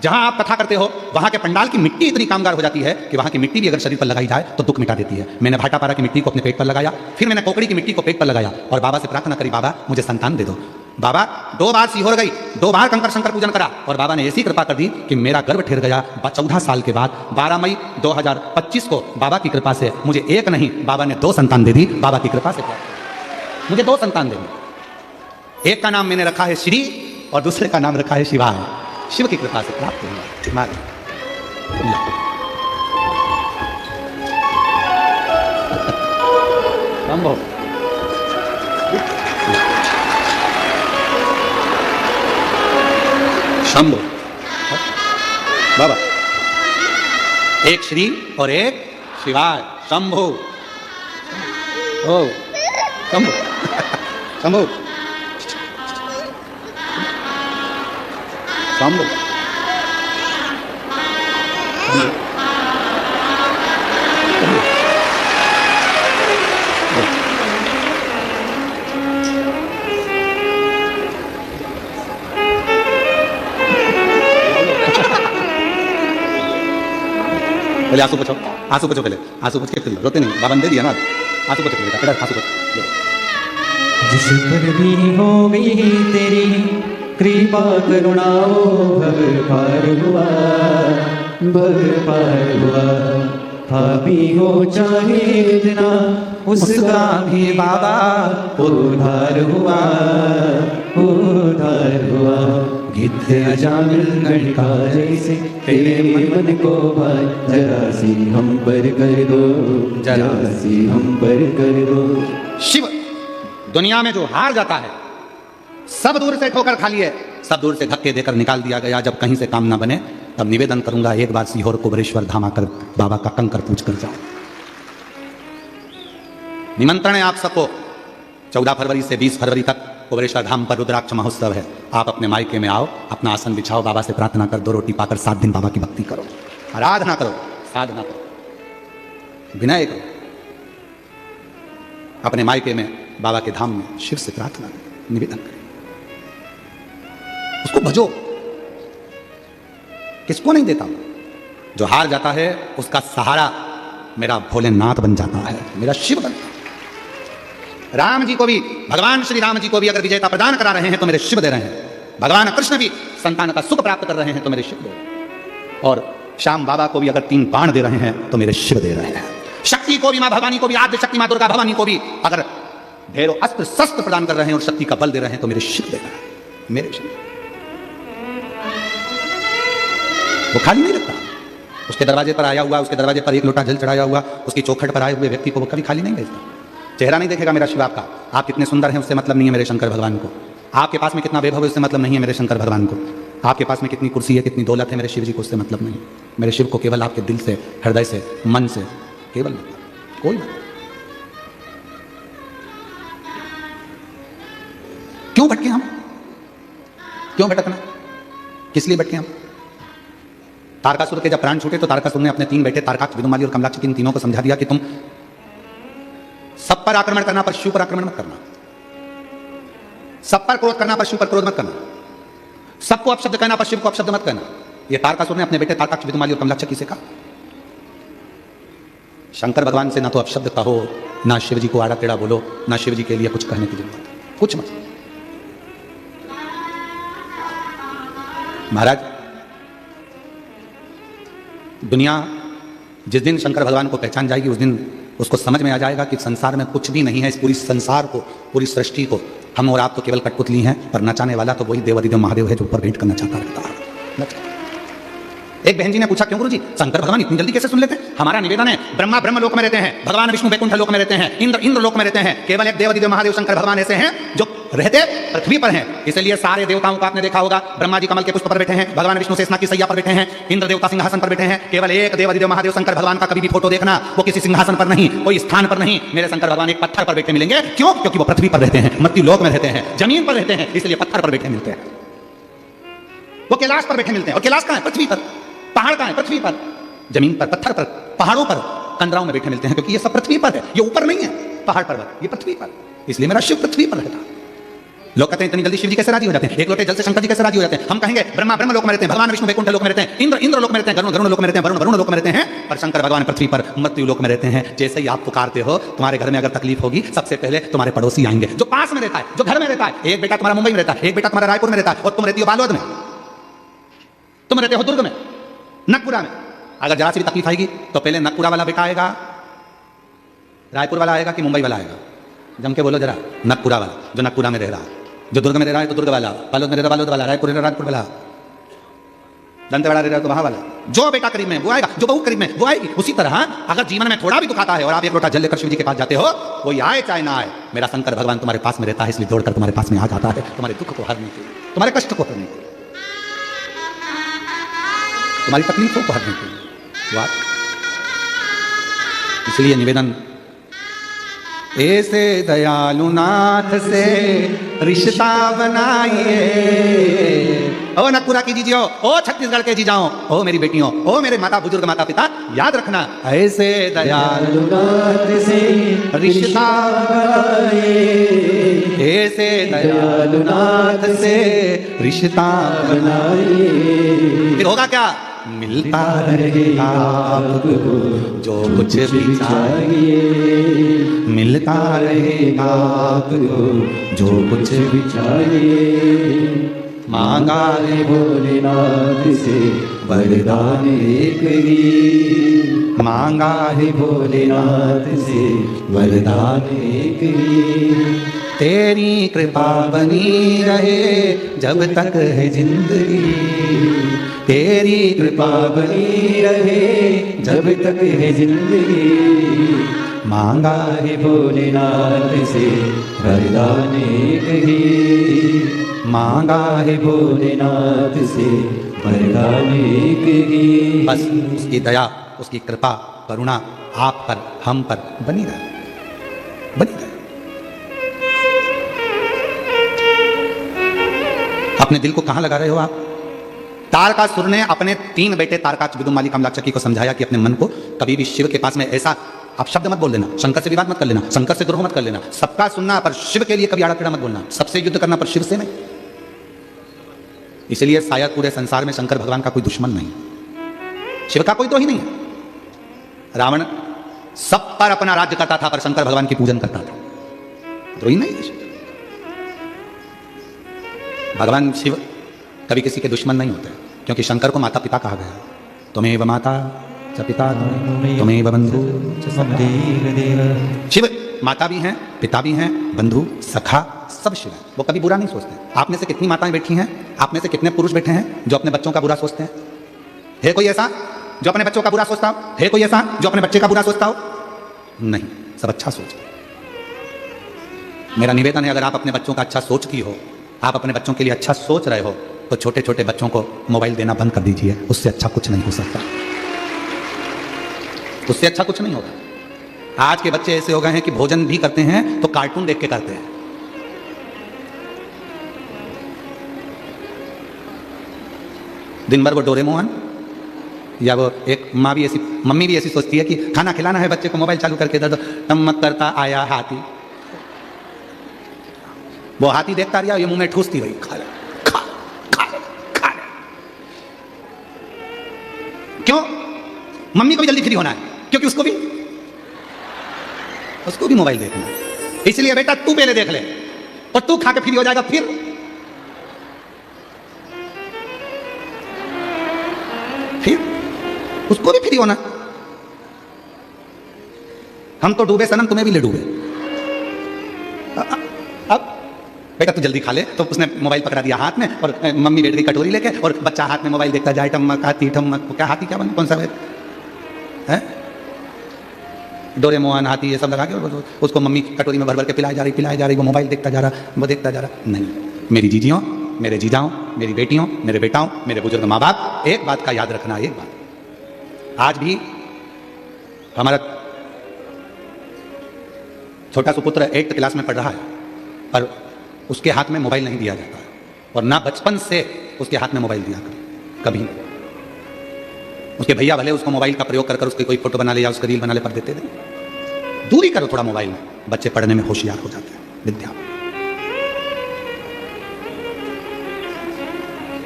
जहां आप कथा करते हो वहां के पंडाल की मिट्टी इतनी कामगार हो जाती है कि वहां की मिट्टी भी अगर शरीर पर लगाई जाए तो दुख मिटा देती है। मैंने भाटापारा की मिट्टी को अपने पेट पर लगाया, फिर मैंने कोकड़ी की मिट्टी को पेट पर लगाया और बाबा से प्रार्थना करी, बाबा मुझे संतान दे दो। बाबा 2 बार सीहोर गई, 2 बार कंकर शंकर पूजन करा और बाबा ने ऐसी कृपा कर दी कि मेरा गर्भ ठहर गया। 14 साल के बाद 12 मई 2025 को बाबा की कृपा से मुझे 1 नहीं, बाबा ने 2 संतान दे दी। बाबा की कृपा से मुझे 2 संतान दे दी। एक का नाम मैंने रखा है श्री और दूसरे का नाम रखा है शिवा। शिव की कृपा से प्राप्त हुआ। शंभो शंभो बाबा, एक श्री और एक शिवाय। शंभो ओ शंभो शंभो शंभो पहले आंसू पूछो, आंसू पूछो, पहले आंसू पूछ के फिर रोते नहीं, बाबा ने दे दिया ना, आंसू पूछो बेटा, बेटा आंसू पूछो। जिस पर भी हो गई तेरी कृपा करुणाओ, भव पार हुआ, भव पार हुआ। पापी हो चाहे इतना उसका भी बाबा उद्धार हुआ, उद्धार हुआ। गिद्ध अजामिल गणिका जैसे तेरे मन को भाई, जरा सी हम पर कर दो, जरा सी हम पर कर दो। शिव दुनिया में जो हार जाता है, सब दूर से ठोकर खा लिए, सब दूर से धक्के देकर निकाल दिया गया। जब कहीं से काम ना बने तब निवेदन करूंगा, एक बार सीहोर कुबरेश्वर धाम आकर बाबा का कंकर पूछ कर जाओ। निमंत्रण है आप सबको, 14 फरवरी से 20 फरवरी तक कुबरेश्वर धाम पर रुद्राक्ष महोत्सव है। आप अपने मायके में आओ, अपना आसन बिछाओ, बाबा से प्रार्थना कर, 2 रोटी पाकर 7 दिन बाबा की भक्ति करो, आराधना करो, साधना करो, विनय करो, अपने मायके में बाबा के धाम में शिव से प्रार्थना करें, निवेदन करें, उसको भजो। किसको नहीं देता, जो हार जाता है उसका सहारा मेरा भोलेनाथ बन जाता है, मेरा शिव बनता है। राम जी को भी, भगवान श्री राम जी को भी अगर विजेता प्रदान करा रहे हैं तो मेरे शिव दे रहे हैं। भगवान कृष्ण भी संतान का सुख प्राप्त कर रहे हैं तो मेरे शिव दे रहे हैं। और श्याम बाबा को भी अगर 3 बाण दे रहे हैं तो मेरे शिव दे रहे हैं। शक्ति को भी, मां भवानी को भी, आद्य शक्ति मां दुर्गा भवानी को भी अगर ढेरों अस्त्र शस्त्र प्रदान कर रहे हैं और शक्ति का बल दे रहे हैं तो मेरे शिव दे रहे हैं, मेरे शिव। वो खाली नहीं रखता, उसके दरवाजे पर आया हुआ, उसके दरवाजे पर 1 लोटा जल चढ़ाया हुआ, उसकी चौखट पर आए हुए व्यक्ति को वो कभी खाली नहीं भेजता। चेहरा नहीं देखेगा मेरा शिव आपका, आप कितने सुंदर हैं उससे मतलब नहीं है मेरे शंकर भगवान को। आपके पास में कितना वैभव है उससे मतलब नहीं है मेरे शंकर भगवान को। आपके पास में कितनी कुर्सी है, कितनी दौलत है, मेरे शिव जी को उससे मतलब नहीं। मेरे शिव को केवल आपके दिल से, हृदय से, मन से केवल मतलब, कोई मतलब। क्यों भटके हम, क्यों भटकना, किस लिए भटके हम? तारकासुर के जब प्राण छूटे तो तारकासुर ने अपने 3 बेटे तारकाक्ष, विदुमाली और कमलाक्ष, इन तीनों को समझा दिया कि तुम सब पर आक्रमण करना पर शिव पर आक्रमण मत करना, सब पर क्रोध करना पर शिव पर क्रोध मत करना, सबको अपशब्द कहना पर शिव को अपशब्द मत कहना। ये तारकासुर ने अपने बेटे तारकाक्ष, विदुमाली और कमलाक्ष की से कहा। शंकर भगवान से ना तो अपशब्द कहो, ना शिव जी को आड़ा टेढ़ा बोलो, ना शिव जी के लिए कुछ कहने की जरूरत है, कुछ मत। महाराज, दुनिया जिस दिन शंकर भगवान को पहचान जाएगी उस दिन उसको समझ में आ जाएगा कि संसार में कुछ भी नहीं है। इस पूरी संसार को, पूरी सृष्टि को हम और आप तो केवल कठपुतली हैं, पर नचाने वाला तो वही देवाधिदेव महादेव है जो ऊपर भेंट करना चाहता रहता है। एक बहन जी ने पूछा, क्यों गुरुजी शंकर भगवान इतनी जल्दी कैसे सुन लेते हैं? हमारा निवेदन है, ब्रह्मा ब्रह्म लोक में रहते हैं, भगवान विष्णु वैकुंठ लोक में रहते हैं, इंद्र इंद्र लोक में रहते हैं। केवल एक देव महादेव शंकर भगवान ऐसे हैं जो रहते पृथ्वी पर हैं। इसलिए सारे देवताओं को आपने देखा होगा, ब्रह्मा जी कमल के पुष्प पर बैठे हैं, भगवान विष्णु शेषनाग की सैया पर बैठे हैं, इंद्र देवता सिंहासन पर बैठे हैं। केवल एक देव महादेव शंकर भगवान का कभी भी फोटो देखना, वो किसी सिंहासन पर नहीं, कोई स्थान पर नहीं, मेरे शंकर भगवान एक पत्थर पर बैठे मिलेंगे। क्यों? क्योंकि वो पृथ्वी पर रहते हैं, मृत्यु लोक में रहते हैं, जमीन पर रहते हैं, इसलिए पत्थर पर बैठे मिलते हैं। वो कैलाश पर बैठे मिलते हैं, और कैलाश कहां है? पृथ्वी पर। पहाड़ कहां है? पृथ्वी पर। जमीन पर, पत्थर पर, पहाड़ों पर, कंदराओं में बैठे मिलते हैं, क्योंकि ये सब पृथ्वी पर है, ये ऊपर नहीं है पहाड़ पर्वत, ये पृथ्वी पर। इसलिए मेरा शिव पृथ्वी पर रहता। लोग कहते हैं इतनी जल्दी शिव जी कैसे राजी हो जाते हैं? एक लोटे जल से शंकर जी कैसे राजी हो जाते हैं? हम कहेंगे ब्रह्मा ब्रह्म लोक में रहते हैं, भगवान विष्णु वैकुंठ लोक में रहते हैं, इंद्र इंद्र लोक में रहते हैं, गरुण गरुण लोक में रहते हैं, वरुण वरुण लोक में रहते हैं, पर शंकर भगवान पृथ्वी पर मृत्यु लोक में रहते हैं। जैसे ही आप पुकारते हो, तुम्हारे घर में अगर तकलीफ होगी, सबसे पहले तुम्हारे पड़ोसी आएंगे, जो पास में रहता है, जो घर में रहता है। एक बेटा तुम्हारा मुंबई में रहता है, एक बेटा तुम्हारा रायपुर में रहता है, और तुम रहती हो बालोद में, तुम रहते हो दुर्ग में, नगपुरा में। अगर जरा सी भी तकलीफ आएगी तो पहले नगपुरा वाला बेटा आएगा, रायपुर वाला आएगा कि मुंबई वाला आएगा? जम के बोलो जरा। नगपुरा वाला, जो नगपुरा में रह रहा है। जो दुर्ग में रह रहा है तो दुर्ग वाला, बालोद में रह रहा बालोद वाला, रायपुर रह रहा रायपुर वाला, दंतेवाड़ा रह रहा तो वहां वाला। जो बेटा करीब में वो आएगा, जो बहू करीब में वो आएगी। उसी तरह अगर जीवन में थोड़ा भी दुख आता है और आप एक लोटा जल लेकर शिव जी के पास जाते हो, कोई आए चाहे ना आए, मेरा शंकर भगवान तुम्हारे पास में रहता है, इसलिए दौड़कर तुम्हारे पास में आ जाता है, तुम्हारे दुख को हरने के लिए, तुम्हारे कष्ट को हरने के लिए, तुम्हारी तकलीफों को हरने के लिए। इसलिए निवेदन, ऐसे दयालु नाथ से रिश्ता बनाइए। ओ नगपुरा की जीजियो, ओ छत्तीसगढ़ के जीजाओ, ओ मेरी बेटियों, ओ मेरे माता बुजुर्ग माता पिता, याद रखना, ऐसे दयालु नाथ से रिश्ता बनाइए, ऐसे दयालु नाथ से रिश्ता बनाइए। फिर होगा क्या? मिलता रहेगा आपको जो कुछ भी चाहिए, मिलता रहेगा आपको जो कुछ भी चाहिए। मांगा है भोलेनाथ से वरदान एक ही, मांगा है भोलेनाथ से वरदान एक ही। तेरी कृपा बनी रहे जब तक है जिंदगी, तेरी कृपा बनी रहे जब तक है जिंदगी। मांगा है भोलेनाथ से वरदान एक ही, मांगा है भोलेनाथ से वरदान एक ही। बस उसकी दया, उसकी कृपा, करुणा आप पर, हम पर बनी रहे, बनी रहे। अपने दिल को कहां लगा रहे हो आप? तारकासुर ने अपने 3 बेटे तारकाच, विदुमाली, कमलाचकी को समझाया कि अपने मन को कभी भी शिव के पास में ऐसा आप शब्द मत बोल देना, शंकर से विवाद मत कर लेना, शंकर से द्रोह मत कर लेना, सबका सुनना पर शिव के लिए कभी आड़ा टेढ़ा मत बोलना, सबसे युद्ध करना पर शिव से नहीं। इसलिए शायद पूरे संसार में शंकर भगवान का कोई दुश्मन नहीं, शिव का कोई द्रोही नहीं है। रावण सब पर अपना राज्य करता था, पर शंकर भगवान की पूजन करता था, द्रोही नहीं है। भगवान शिव कभी किसी के दुश्मन नहीं होते, क्योंकि शंकर को माता पिता कहा गया। तुम्हें माता च पिता तुम्हें बंधु। शिव माता भी हैं, पिता भी हैं, बंधु, सखा, सब शिव है। वो कभी बुरा नहीं सोचते। आप में से कितनी माताएं बैठी हैं, आप में से कितने पुरुष बैठे हैं जो अपने बच्चों का बुरा सोचते हैं? है कोई ऐसा जो अपने बच्चों का बुरा सोचता हो? है कोई ऐसा जो अपने बच्चे का बुरा सोचता हो? नहीं, सब अच्छा सोचते। मेरा निवेदन है, अगर आप अपने बच्चों का अच्छा सोचती हो, आप अपने बच्चों के लिए अच्छा सोच रहे हो, तो छोटे छोटे बच्चों को मोबाइल देना बंद कर दीजिए। उससे अच्छा कुछ नहीं हो सकता, उससे अच्छा कुछ नहीं होगा। आज के बच्चे ऐसे हो गए हैं कि भोजन भी करते हैं तो कार्टून देख के करते हैं। दिन भर वो डोरेमोन, या वो एक माँ भी ऐसी, मम्मी भी ऐसी सोचती है कि खाना खिलाना है बच्चे को, मोबाइल चालू करके दे दो, टमक करता आया हाथी। वो हाथी देखता रहा, ये मुंह में ठूसती रही, खा ले, खा खा खा ले। क्यों? मम्मी को भी जल्दी फ्री होना है, क्योंकि उसको भी मोबाइल देखना है। इसलिए बेटा तू पहले देख ले, और तू खा के फ्री हो जाएगा, फिर उसको भी फ्री होना। हम तो डूबे सनम, तुम्हें भी ले डूबे। अब बेटा तू जल्दी खा ले, तो उसने मोबाइल पकड़ा दिया हाथ में और मम्मी बैठ गई कटोरी लेके और बच्चा हाथ में मोबाइल देखता जाए, टमक हाथी टमक, क्या हाथी क्या बना, कौन सा है डोरेमोन हाथी ये सब लगा के उसको मम्मी कटोरी में भर भर के पिलाई जा रही, वो मोबाइल देखता जा रहा, वो देखता जा रहा। नहीं, मेरी जीजियों, मेरे जीजाओं, मेरी बेटियों, मेरे बेटाओं, मेरे बुजुर्ग माँ बाप, एक बात का याद रखना, एक बात, आज भी हमारा छोटा सुपुत्र 8th क्लास में पढ़ रहा है पर उसके हाथ में मोबाइल नहीं दिया जाता और ना बचपन से उसके हाथ में मोबाइल दिया कभी। उसके भैया भले उसको मोबाइल का प्रयोग कर कर उसकी कोई फोटो बना ले या उसका रील बना ले पर देते थे। दूरी करो थोड़ा मोबाइल में, बच्चे पढ़ने में होशियार हो जाते हैं। विद्या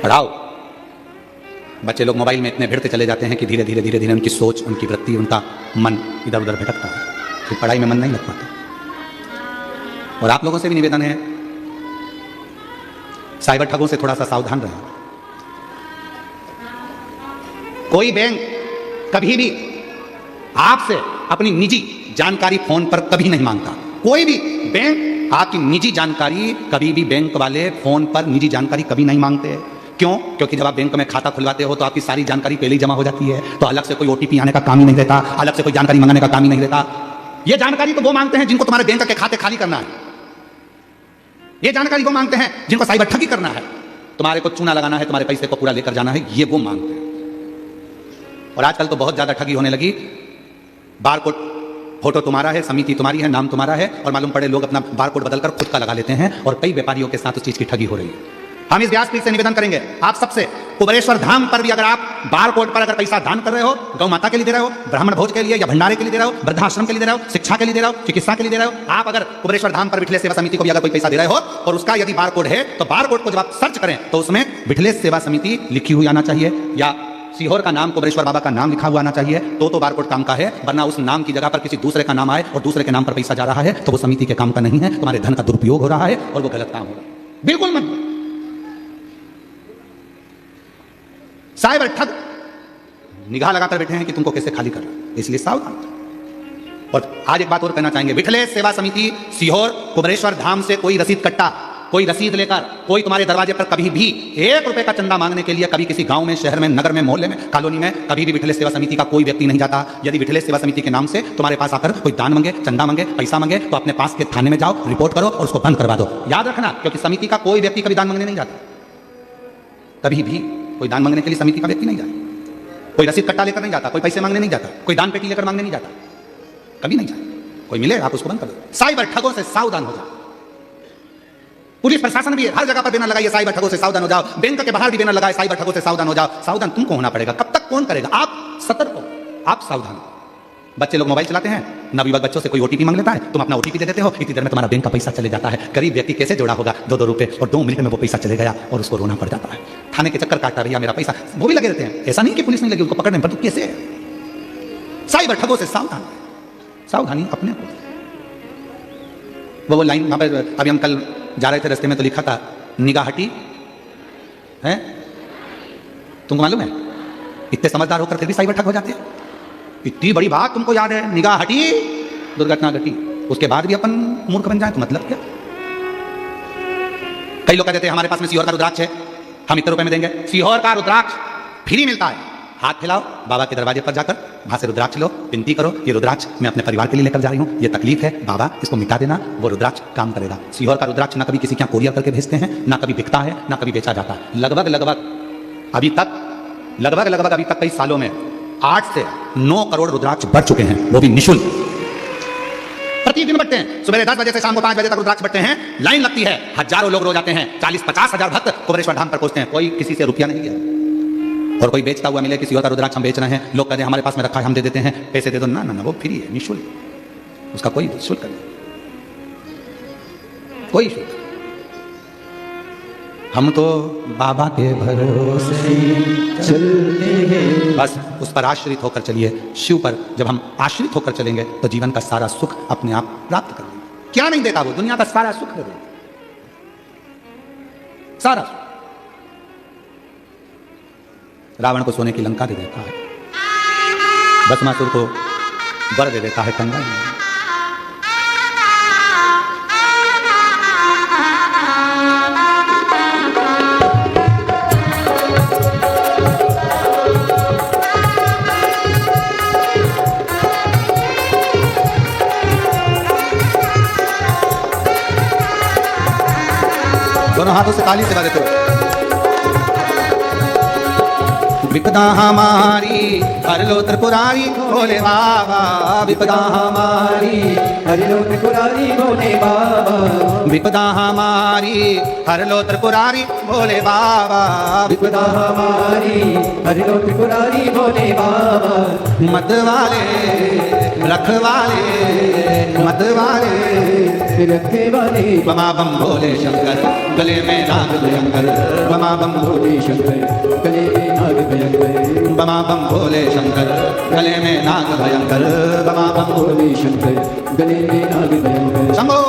पढ़ाओ। बच्चे लोग मोबाइल में इतने भिड़ते चले जाते हैं कि धीरे धीरे धीरे धीरे उनकी सोच, उनकी वृत्ति, उनका मन इधर उधर भटकता है, फिर पढ़ाई में मन नहीं लग पाता। और आप लोगों से भी निवेदन है, साइबर ठगों से थोड़ा सा सावधान रहें। कोई बैंक कभी भी आपसे अपनी निजी जानकारी फोन पर कभी नहीं मांगता। कोई भी बैंक आपकी निजी जानकारी कभी भी बैंक वाले फोन पर निजी जानकारी कभी नहीं मांगते। क्यों? क्योंकि जब आप बैंक में खाता खुलवाते हो तो आपकी सारी जानकारी पहले ही जमा हो जाती है, तो अलग से कोई ओटीपी आने का काम ही नहीं रहता, अलग से कोई जानकारी मंगाने का काम ही नहीं रहता। यह जानकारी तो वो मांगते हैं जिनको तुम्हारे बैंक के खाते खाली करना है। ये जानकारी वो मांगते हैं जिनको साइबर ठगी करना है, तुम्हारे को चूना लगाना है, तुम्हारे पैसे को पूरा लेकर जाना है, ये वो मांगते हैं। और आजकल तो बहुत ज्यादा ठगी होने लगी। बारकोड फोटो तुम्हारा है, समिति तुम्हारी है, नाम तुम्हारा है और मालूम पड़े लोग अपना बारकोड बदलकर खुद का लगा लेते हैं और कई व्यापारियों के साथ उस चीज की ठगी हो रही है। हम इस व्यासपीठ से निवेदन करेंगे आप सबसे, कुबेरेश्वर धाम पर भी अगर आप बारकोड पर अगर पैसा दान कर रहे हो, गौ माता के लिए दे रहे हो, ब्राह्मण भोज के लिए या भंडारे के लिए दे रहे हो, वृद्धाश्रम के लिए दे रहे हो, शिक्षा के लिए दे रहे हो, चिकित्सा के लिए दे रहे हो, आप अगर कुबेरेश्वर धाम पर विठलेश सेवा समिति को भी अगर कोई पैसा दे रहे हो और उसका यदि बारकोड है तो बारकोड को जब आप सर्च करें तो उसमें विठलेश सेवा समिति लिखी हुई आना चाहिए या सीहोर का नाम, कुबेरेश्वर बाबा का नाम लिखा हुआ आना चाहिए, तो बारकोड काम का है। वरना उस नाम की जगह पर किसी दूसरे का नाम आए और दूसरे के नाम पर पैसा जा रहा है तो वो समिति के काम का नहीं है, तुम्हारे धन का दुरुपयोग हो रहा है और वो गलत काम हो रहा है। बिल्कुल मत। साइबर ठग निगाह लगाकर बैठे हैं कि तुमको कैसे खाली कर रहा है, इसलिए सावधान। और आज एक बात और कहना चाहेंगे, विठलेश सेवा समिति सीहोर कुबेरेश्वर धाम से कोई रसीद कट्टा, कोई रसीद लेकर कोई तुम्हारे दरवाजे पर कभी भी 1 रुपए का चंदा मांगने के लिए कभी किसी गांव में, शहर में, नगर में, मोहल्ले में, कॉलोनी में कभी भी विठलेश सेवा समिति का कोई व्यक्ति नहीं जाता। यदि विठलेश सेवा समिति के नाम से तुम्हारे पास आकर कोई दान मांगे, चंदा मांगे, पैसा मांगे तो अपने पास के थाने में जाओ, रिपोर्ट करो और उसको बंद करवा दो। याद रखना, क्योंकि समिति का कोई व्यक्ति कभी दान मांगने नहीं जाता। कभी भी कोई दान मांगने के लिए समिति का व्यक्ति नहीं जाता, कोई रसीद कट्टा लेकर नहीं जाता, कोई पैसे मांगने नहीं जाता, कोई दान पेटी लेकर मांगने नहीं जाता, कभी नहीं जाता। कोई मिले आप उसको बंद कर दो। साइबर ठगों से सावधान हो जाओ। पुलिस प्रशासन भी हर जगह पर बैनर लगाइए, साइबर ठगों से सावधान हो जाओ। बैंक के बाहर भी बैनर लगाए, साइबर ठगों से सावधान हो जाओ। सावधान तुमको होना पड़ेगा। कब तक कौन करेगा? आप सतर्क हो, आप सावधान हो। बच्चे लोग मोबाइल चलाते हैं, नवयुवक बच्चों से कोई ओटीपी मांग लेता है, तुम अपना ओटीपी दे देते हो, इतनी देर में तुम्हारा बैंक का पैसा चले जाता है। गरीब व्यक्ति कैसे जोड़ा होगा 2-2 रुपए और 2 मिनट में वो पैसा चले गया और उसको रोना पड़ जाता है, थाने के चक्कर काटता, भैया मेरा पैसा। वो भी लगे रहते हैं, ऐसा नहीं कि पुलिस नहीं लगी उनको पकड़ने पर, तो कैसे? साइबर ठगों से सावधान, सावधानी अपने को। वो लाइन वहां पर अभी हम कल जा रहे थे, रास्ते में तो लिखा था निगाह हटी है। तुमको मालूम है इतने समझदार होकर फिर भी साइबर ठग हो जाते हैं। इतनी बड़ी बात तुमको याद है, निगाह हटी दुर्घटना घटी, उसके बाद भी अपन मूर्ख बन जाए तो मतलब क्या? कई लोग कहते हैं हमारे पास में सीहोर का रुद्राक्ष है, हम इतने रुपए में देंगे। सीहोर का रुद्राक्ष फ्री मिलता है। हाथ फैलाओ, बाबा के दरवाजे पर जाकर वहां से रुद्राक्ष लो, विनती करो, ये रुद्राक्ष मैं अपने परिवार के लिए लेकर जा रही हूँ, ये तकलीफ है बाबा, इसको मिटा देना। वो रुद्राक्ष काम करेगा। सीहोर का रुद्राक्ष ना कभी किसी क्या कोरियर करके भेजते हैं, ना कभी बिकता है, ना कभी बेचा जाता है। लगभग अभी तक कई सालों में 8 से 9 करोड़ रुद्राक्ष बढ़ चुके हैं, वो भी निःशुल्क। प्रतिदिन बढ़ते हैं, सुबह 10 बजे से शाम को 5 बजे तक रुद्राक्ष बढ़ते हैं। लाइन लगती है, हजारों लोग रोज आते हैं, 40-50 हजार भक्त कुबेरेश्वर धाम पर पहुंचते हैं। कोई किसी से रुपया नहीं लिया। और कोई बेचता हुआ मिले किसी और का रुद्राक्ष हम बेच रहे हैं, लोग कहते हैं हमारे पास में रखा है हम दे देते हैं, पैसे दे दो। ना ना ना, वो फ्री है, निःशुल्क, उसका कोई शुल्क नहीं, कोई शुल्क। हम तो बाबा के भरोसे चलते हैं, बस उस पर आश्रित होकर चलिए। शिव पर जब हम आश्रित होकर चलेंगे तो जीवन का सारा सुख अपने आप प्राप्त कर लेंगे। क्या नहीं देता वो? दुनिया का सारा सुख दे देगा, सारा सुख। रावण को सोने की लंका दे देता है, भस्मासुर को वर दे देता है कंगा। दोनों हाथों से ताली से बजाते हो। विपदा हमारी हर लो त्रिपुरारी भोले बाबा, विपदा हमारी हर लो त्रिपुरारी भोले बाबा, विपदा हमारी हर लो त्रिपुरारी भोले बाबा, विपदा हमारी हर लो त्रिपुरारी भोले बाबा। मत वाले रखवाले, मत वाले रखे वाले, बमा बम भोले शंकर, गले में नाग भयंकर, बमा बम भोले शंकर गले में नाग भयंकर, बमा बम भोले शंकर, गले में नाग भयंकर, बमा बम भोले शंकर गले में नाग भयंकर। शंभो।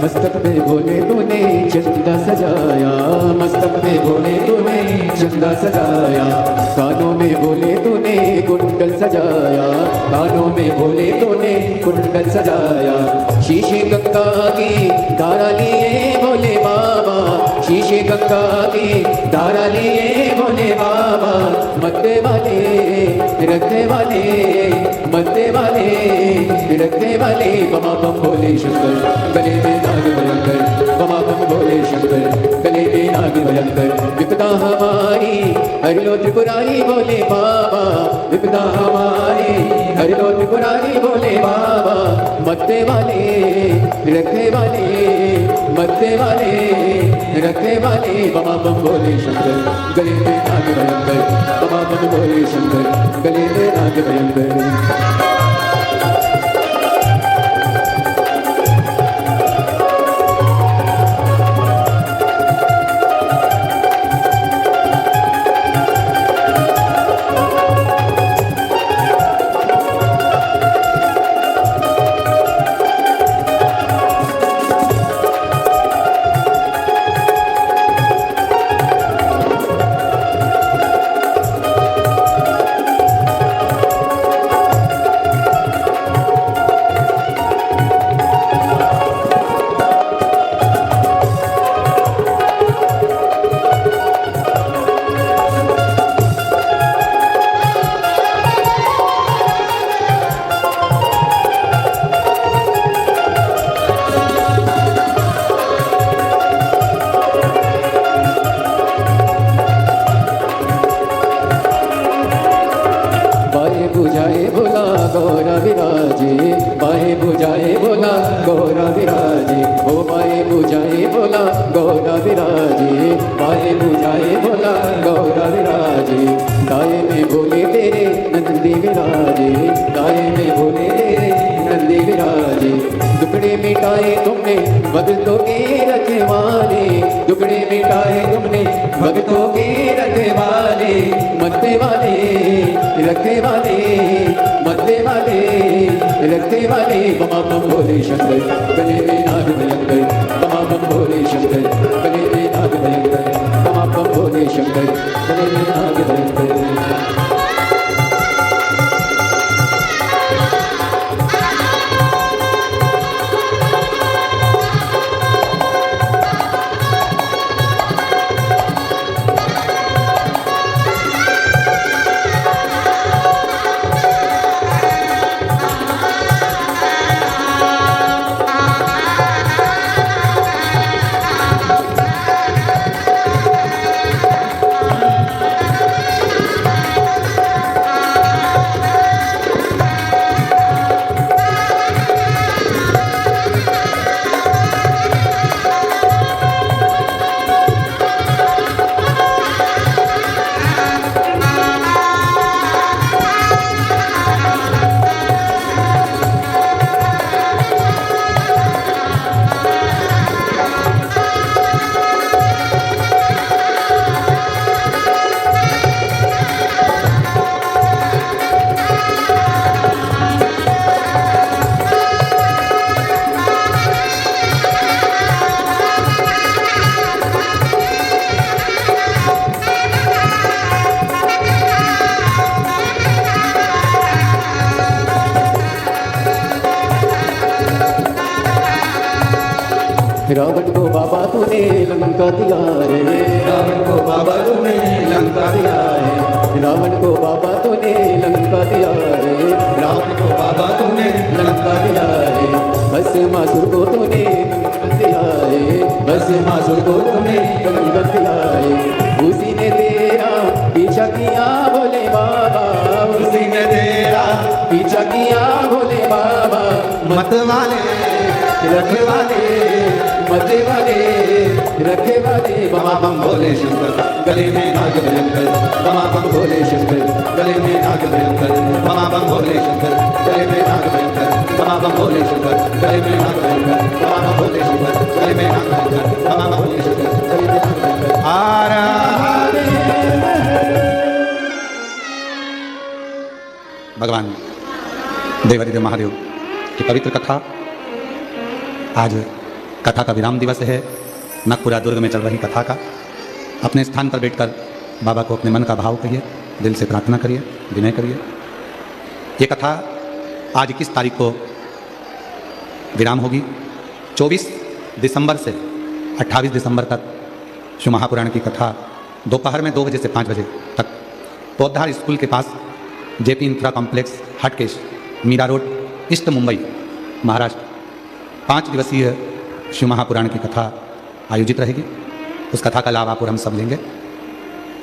मस्तक पे भोले तूने चंदा सजाया, मस्तक पे भोले तूने चंदा सजाया, कानों में भोले तूने कुंडल सजाया, कानों में भोले तूने कुंडल सजाया। शीशे गंगा की धारा लिए भोले बाबा, शीशे गंगा की धारा लिए भोले बाबा। मत्ते वाले रखने वाले, मत्ते वाले रखने वाले, बमा बम भोले शंकर गले में नाग भयंकर, बमा बम भोले शंकर गले में नाग भयंकर। विपदा हमारी हर लो त्रिपुरारी भोले बाबा, विपदा हमारी हर लो त्रिपुरारी भोले बाबा। मत्ते वाले रखने वाले, मत्ते वाले रखने वाले, बमा बम भोले शंकर गले में नाग भयंकर, बमा बम भोले शंकर गले में नाग भयंकर। बुझाए भोला गौरा विराजे, बाहे बुझाए भोला गौरा विराजे, ओ बाहे बुझाए भोला गौरा विराजे, बाहे बुझाए भोला गौरा विराजे। गाये में भोले तेरे नंदी विराजे, गाये में भोले तेरे नंदी विराजे। दुखड़े मिटाए तुमने भक्तों के रखवाले, दुखड़े मिटाए तुमने भक्तों के रखवाले। मत्ते वाले रखे वाले, मत्ते वाले रखे वाले, बमा बम भोले शंकर गले में नाग भयंकर, बमा बम भोले शंकर गले में नाग भयंकर, बमा बम भोले शंकर गले में नाग भयंकर। रावण को बाबा तूने लंका दिया रे, रावण को बाबा तूने लंका दिया है, रावण को बाबा तूने लंका दिया रे, रावण को बाबा तूने लंका दिया रे, भस्मासुर को तूने कंगन दिया रे, भस्मासुर को तूने कंगन दिया रे, उसी ने तेरा पीछा किया भोले बाबा, उसी ने तेरा पीछा किया भोले बाबा, मत वाले रखे वाले मजे वाले रखे वाले बमा बम भोले शंकर गले में नाग भयंकर, बमा बम भोले शंकर गले में नाग भयंकर, बमा बम भोले शंकर गले में नाग भयंकर, बमा बम भोले शंकर गले में नाग भयंकर, बमा बम भोले शंकर गले में नाग भयंकर, बमा बम भोले शंकर गले में नाग भयंकर। आरा भगवान देवादिदेव महादेव की पवित्र कथा। आज कथा का विराम दिवस है। नागपुरा दुर्ग में चल रही कथा का अपने स्थान पर बैठकर बाबा को अपने मन का भाव कहिए, दिल से प्रार्थना करिए, विनय करिए। ये कथा आज 21 तारीख को विराम होगी। 24 दिसंबर से 28 दिसंबर तक शिव महापुराण की कथा दोपहर में 2 बजे से 5 बजे तक पौधार स्कूल के पास JP infra complex, Hatkesh, Mira road, east Mumbai, Maharashtra 5 दिवसीय शिव महापुराण की कथा आयोजित रहेगी। उस कथा का लाभ आप और हम सब लेंगे।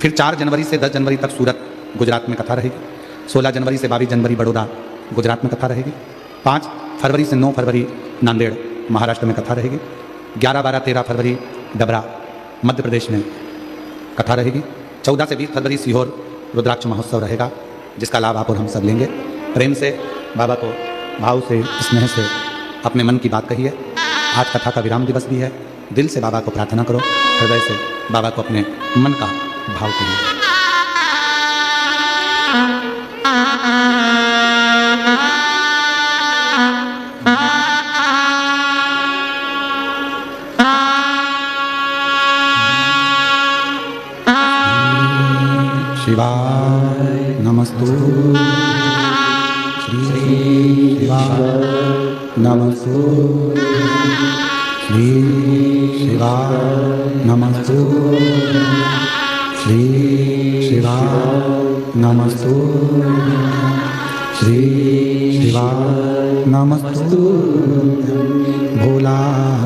फिर 4 जनवरी से 10 जनवरी तक सूरत, गुजरात में कथा रहेगी। 16 जनवरी से 22 जनवरी बड़ौदा, गुजरात में कथा रहेगी। 5 फरवरी से 9 फरवरी नांदेड़, महाराष्ट्र में कथा रहेगी। 11, 12, 13 फरवरी डबरा, मध्य प्रदेश में कथा रहेगी। 14 से 20 फरवरी सीहोर रुद्राक्ष महोत्सव रहेगा, जिसका लाभ आप और हम सब लेंगे। प्रेम से बाबा को भाव से, स्नेह से अपने मन की बात कहिए। आज कथा का विराम दिवस भी है। दिल से बाबा को प्रार्थना करो, हृदय से बाबा को अपने मन का भाव कहिए। शिवाय नमस्तु, श्री शिवाय नमस्तु, श्री शिवाय नमस्तु, श्री शिवाय नमस्तु, श्री शिवाय नमस्तु। भोला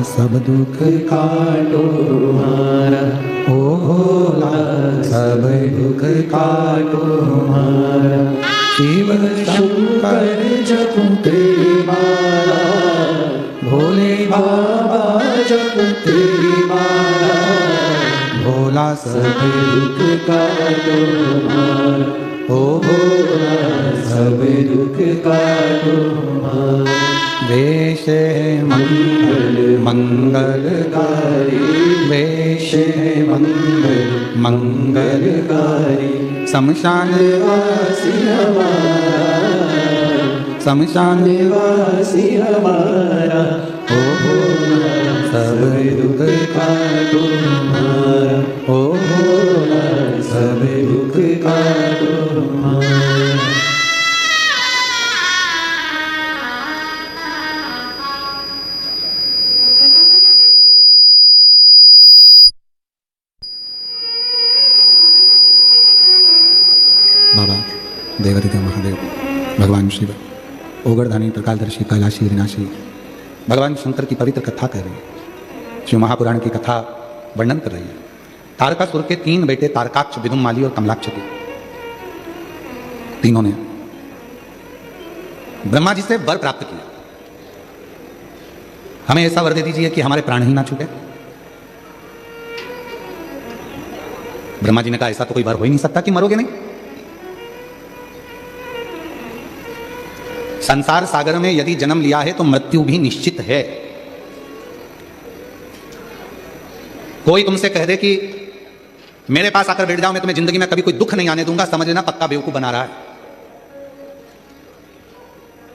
सब दुख काटो हमारा, ओ भोला सब दुख काटो हमारा। शिव शंकर जपू तेरी माला, भोले बाबा जपू तेरी माला। भोला सब दुख काटो हमारा, ओ भोला सब दुख काटो हमारा। वेश मंगल मंगलकारी, वेश मंगल मंगलकारी। शमशान वासी हमारा, शमशान वासी हमारा। ओ भोला सब दुख काटो हमारा, ओ भोला सब दुख काटो हमारा। बाबा देवादिदेव महादेव, भगवान शिव, ओगरधानी, प्रकाशदर्शी, कैलाशी, विनाशी, भगवान शंकर की पवित्र कथा कह रही है। शिव महापुराण की कथा वर्णन कर रही है। तारकासुर के 3 बेटे तारकाक्ष, विदुमाली और कमलाक्ष थे। तीनों ने ब्रह्मा जी से वर प्राप्त किया, हमें ऐसा वर दे दीजिए कि हमारे प्राण ही ना छूटे। ब्रह्मा जी ने कहा ऐसा तो कोई वर हो ही नहीं सकता कि मरोगे नहीं। संसार सागर में यदि जन्म लिया है तो मृत्यु भी निश्चित है। कोई तुमसे कह दे कि मेरे पास आकर बैठ जाओ, मैं तुम्हें जिंदगी में कभी कोई दुख नहीं आने दूंगा, समझ लेना पक्का बेवकूफ बना रहा है।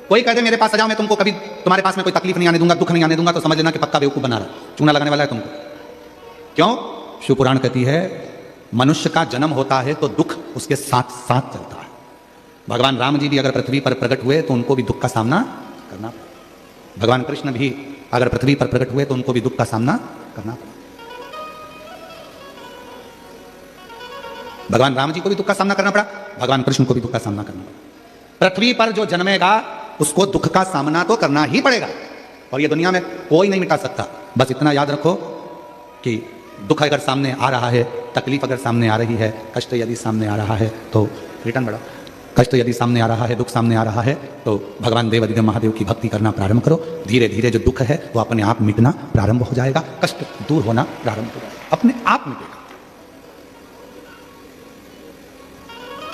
कोई कह दे मेरे पास आ जाओ, मैं तुमको कभी तुम्हारे पास में कोई तकलीफ नहीं आने दूंगा, दुख नहीं आने दूंगा, तो समझ लेना कि पक्का बेवकूफ बना रहा है, चूना लगाने वाला है तुमको। क्यों? शिव पुराण कहती है मनुष्य का जन्म होता है तो दुख उसके साथ साथ चलता है। भगवान राम जी भी अगर पृथ्वी पर प्रकट हुए तो उनको भी दुख का सामना करना पड़ा। भगवान कृष्ण भी अगर पृथ्वी पर प्रकट हुए तो उनको भी दुख का सामना करना पड़ा। भगवान राम जी को भी दुख का सामना करना पड़ा, भगवान कृष्ण को भी दुख का सामना करना पड़ा। पृथ्वी पर जो जन्मेगा उसको दुख का सामना तो करना ही पड़ेगा, और ये दुनिया में कोई नहीं मिटा सकता। बस इतना याद रखो कि दुख अगर सामने आ रहा है, तकलीफ अगर सामने आ रही है, कष्ट यदि सामने आ रहा है तो रिटर्न बढ़ाओ। कष्ट यदि सामने आ रहा है, दुख सामने आ रहा है तो भगवान देव अधिदेव महादेव की भक्ति करना प्रारंभ करो। धीरे धीरे जो दुख है वो अपने आप मिटना प्रारंभ हो जाएगा, कष्ट दूर होना प्रारंभ हो जाएगा, अपने आप मिटेगा।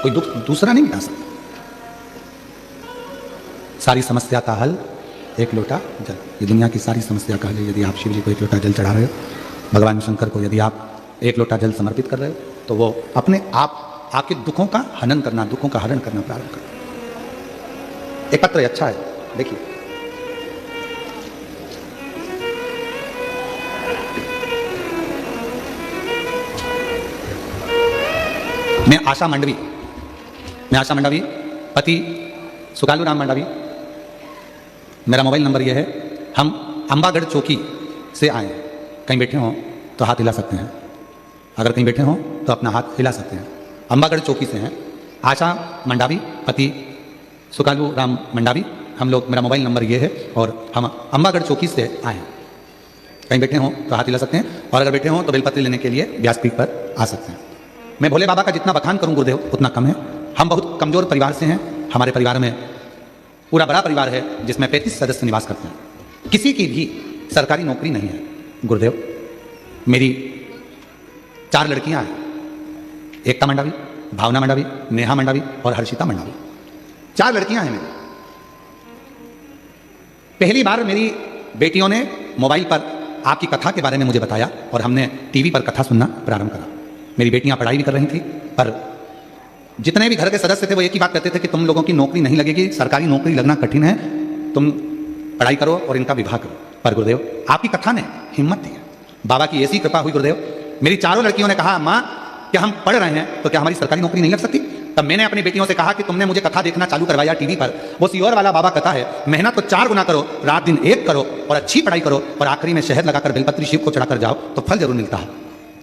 कोई दुख दूसरा नहीं मिटा सकता। सारी समस्या का हल एक लोटा जल। ये दुनिया की सारी समस्या का हल है। यदि आप शिव जी को एक लोटा जल चढ़ा रहे हो, भगवान शंकर को यदि आप एक लोटा जल समर्पित कर रहे हो, तो वो अपने आप आपके दुखों का हनन करना, दुखों का हरण करना प्रारंभ करना। एक पत्र अच्छा है, देखिए। मैं आशा मंडवी, पति सुकालू राम मंडवी। मेरा मोबाइल नंबर यह है। हम अंबागढ़ चौकी से आए। कहीं बैठे हों तो हाथ हिला सकते हैं, अगर कहीं बैठे हों तो अपना हाथ हिला सकते हैं। अंबागढ़ चौकी से हैं। आशा मंडावी, पति सुकालू राम मंडावी। हम लोग, मेरा मोबाइल नंबर ये है, और हम अंबागढ़ चौकी से आए हैं। कहीं बैठे हों तो हाथ हिला सकते हैं, और अगर बैठे हों तो बेलपत्र लेने के लिए व्यासपीठ पर आ सकते हैं। मैं भोले बाबा का जितना बखान करूं गुरुदेव उतना कम है। हम बहुत कमजोर परिवार से हैं। हमारे परिवार में पूरा बड़ा परिवार है जिसमें 35 सदस्य निवास करते हैं। किसी की भी सरकारी नौकरी नहीं है गुरुदेव। मेरी 4 लड़कियां हैं, एकता मंडावी, भावना मंडावी, नेहा मंडावी और हर्षिता मंडावी। 4 लड़कियां हैं मेरी। पहली बार मेरी बेटियों ने मोबाइल पर आपकी कथा के बारे में मुझे बताया, और हमने टीवी पर कथा सुनना प्रारंभ करा। मेरी बेटियां पढ़ाई भी कर रही थी, पर जितने भी घर के सदस्य थे वो एक ही बात कहते थे कि तुम लोगों की नौकरी नहीं लगेगी, सरकारी नौकरी लगना कठिन है, तुम पढ़ाई करो और इनका विवाह करो। पर गुरुदेव आपकी कथा ने हिम्मत दी है। बाबा की ऐसी कृपा हुई गुरुदेव, मेरी 4 लड़कियों ने कहा, माँ क्या हम पढ़ रहे हैं तो क्या हमारी सरकारी नौकरी नहीं लग सकती? तब मैंने अपनी बेटियों से कहा कि तुमने मुझे कथा देखना चालू करवाया टीवी पर, वो सियोर वाला बाबा कथा है, मेहनत तो 4 गुना करो, रात दिन 1 करो और अच्छी पढ़ाई करो, और आखिरी में शहद लगाकर बेलपत्री शिव को चढ़ाकर जाओ तो फल जरूर मिलता है।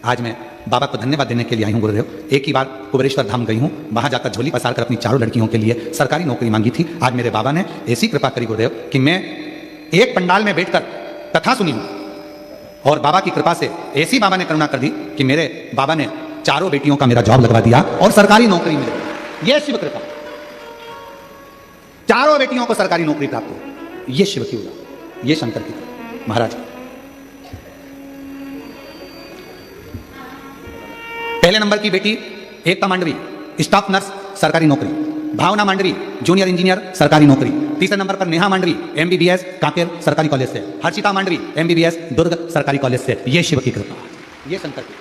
आज मैं बाबा को धन्यवाद देने के लिए आई हूँ गुरुदेव। एक ही बार कुबेरेश्वर धाम गई हूँ, वहां जाकर झोली पसार कर अपनी 4 लड़कियों के लिए सरकारी नौकरी मांगी थी। आज मेरे बाबा ने ऐसी कृपा करी गुरुदेव कि मैं एक पंडाल में बैठकर कथा सुनी हूँ, और बाबा की कृपा से ऐसी बाबा ने करुणा कर दी कि मेरे बाबा ने 4 बेटियों का मेरा जॉब लगवा दिया और सरकारी नौकरी मिली। यह शिव कृपा, 4 बेटियों को सरकारी नौकरी प्राप्त हुई। ये शिव की कृपा, ये शंकर की कृपा महाराज। पहले नंबर की बेटी एकता मांडवी, स्टाफ नर्स सरकारी नौकरी। भावना मांडवी जूनियर इंजीनियर सरकारी नौकरी। तीसरे नंबर पर नेहा मांडवी MBBS कांकेर सरकारी कॉलेज से। हर्षिता मांडवी MBBS दुर्ग सरकारी कॉलेज से। ये शिव की कृपा, ये शंकर की।